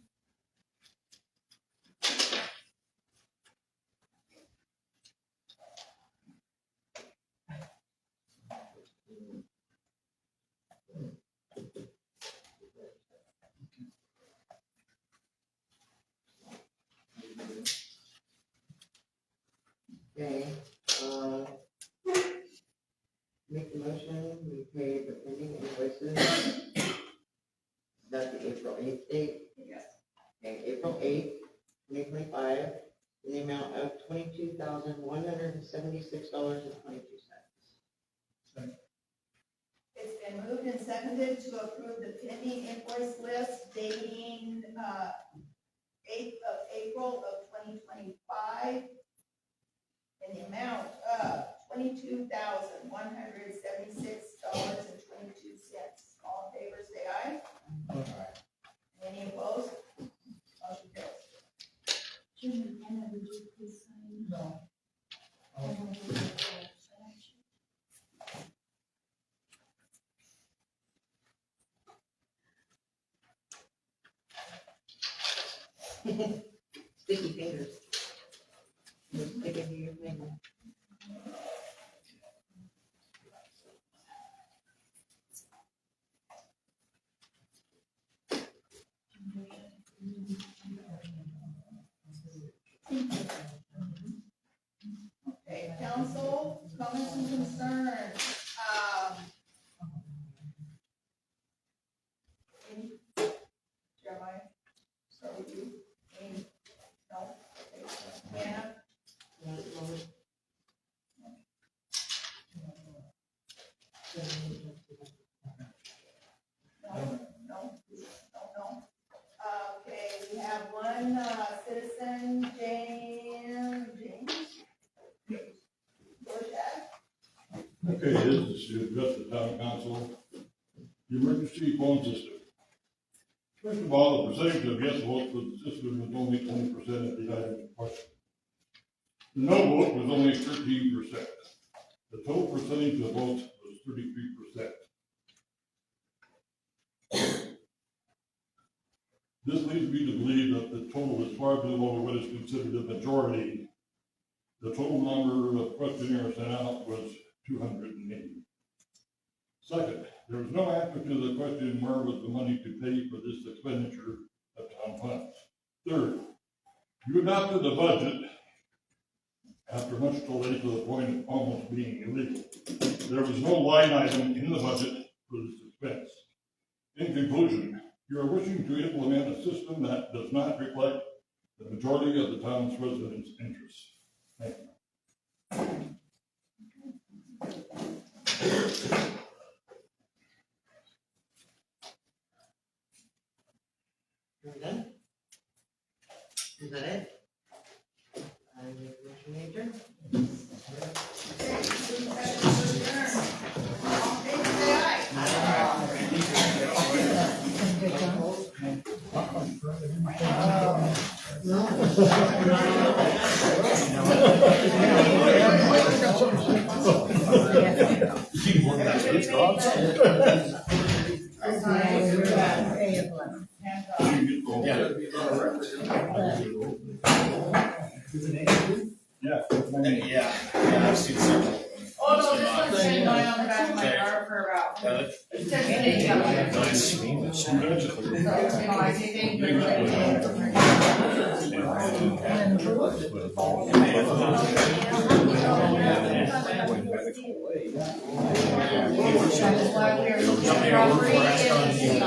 Okay, make the motion, we pay the pending invoices. Is that the April 8th date? Yes. Okay, April 8th, 2025, in the amount of $22,176.22. It's been moved and seconded to approve the pending invoice list dating, 8th of April of 2025 in the amount of $22,176.22. All in favor, say aye. Any opposed? Motion carries. Jimmy, Anna, would you please sign? No. Sticky fingers. Just stick it to your finger. Okay, council, comments and concerns. Any? Jeremiah, start with you. Any? No? Okay. Anna? No. Okay, we have one, citizen, James. Borshak. Okay, this is to address the town council, the emergency phone system. First of all, the percentage of yes votes for the system was only 20% of the item in question. The no vote was only 13%. The total percentage of votes was 33%. This leads me to believe that the total is far below what is considered a majority. The total number of questionnaires sent out was 280. Second, there was no answer to the question where was the money to pay for this expenditure of town funds. Third, you adopted the budget after much delay to the point of almost being illegal. There was no line item in the budget for this expense. In conclusion, you are wishing to implement a system that does not reflect the majority of the town's residents' interests. Thank you. Are we done? Is that it? I make a motion, Major. Yeah, I've seen several. Oh, no, this one's been going on the back of my car for about. It says today, yeah. Nice. So, you know, I say thank you. That is why we are looking at property and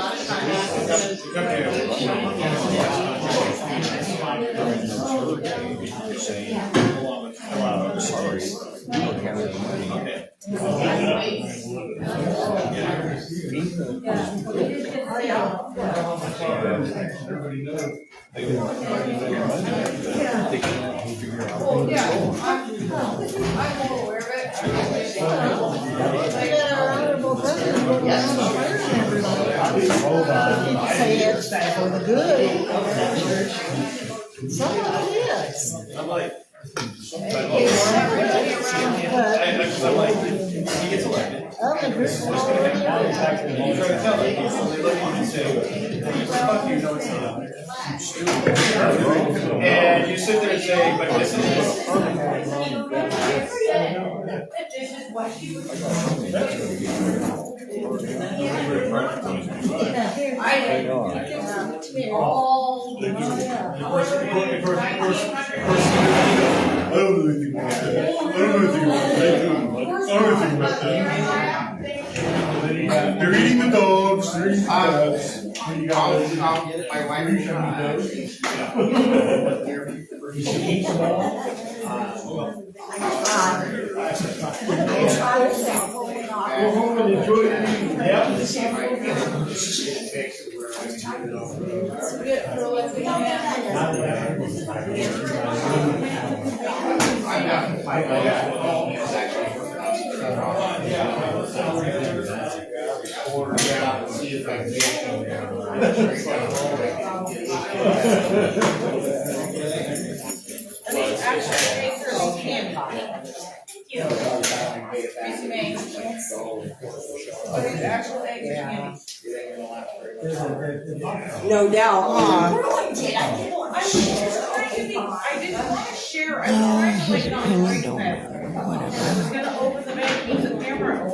Everybody knows. Oh, yeah, I'm all aware of it. We got our honorable president going around firing everybody. Say it's for the good. Some of it is. I'm like, But he gets elected. other groups already You are. try to tell them, so they look at you and say, fuck you, no, it's not. And you sit there and say, but this is. All. I don't know anything about that. I don't know anything about that. I don't know anything about that. They're eating the dogs, they're eating the cats. My wife is Go home and enjoy your evening. No doubt, huh? I didn't want to share it. I was like, Whatever. gonna open the bank, keep the camera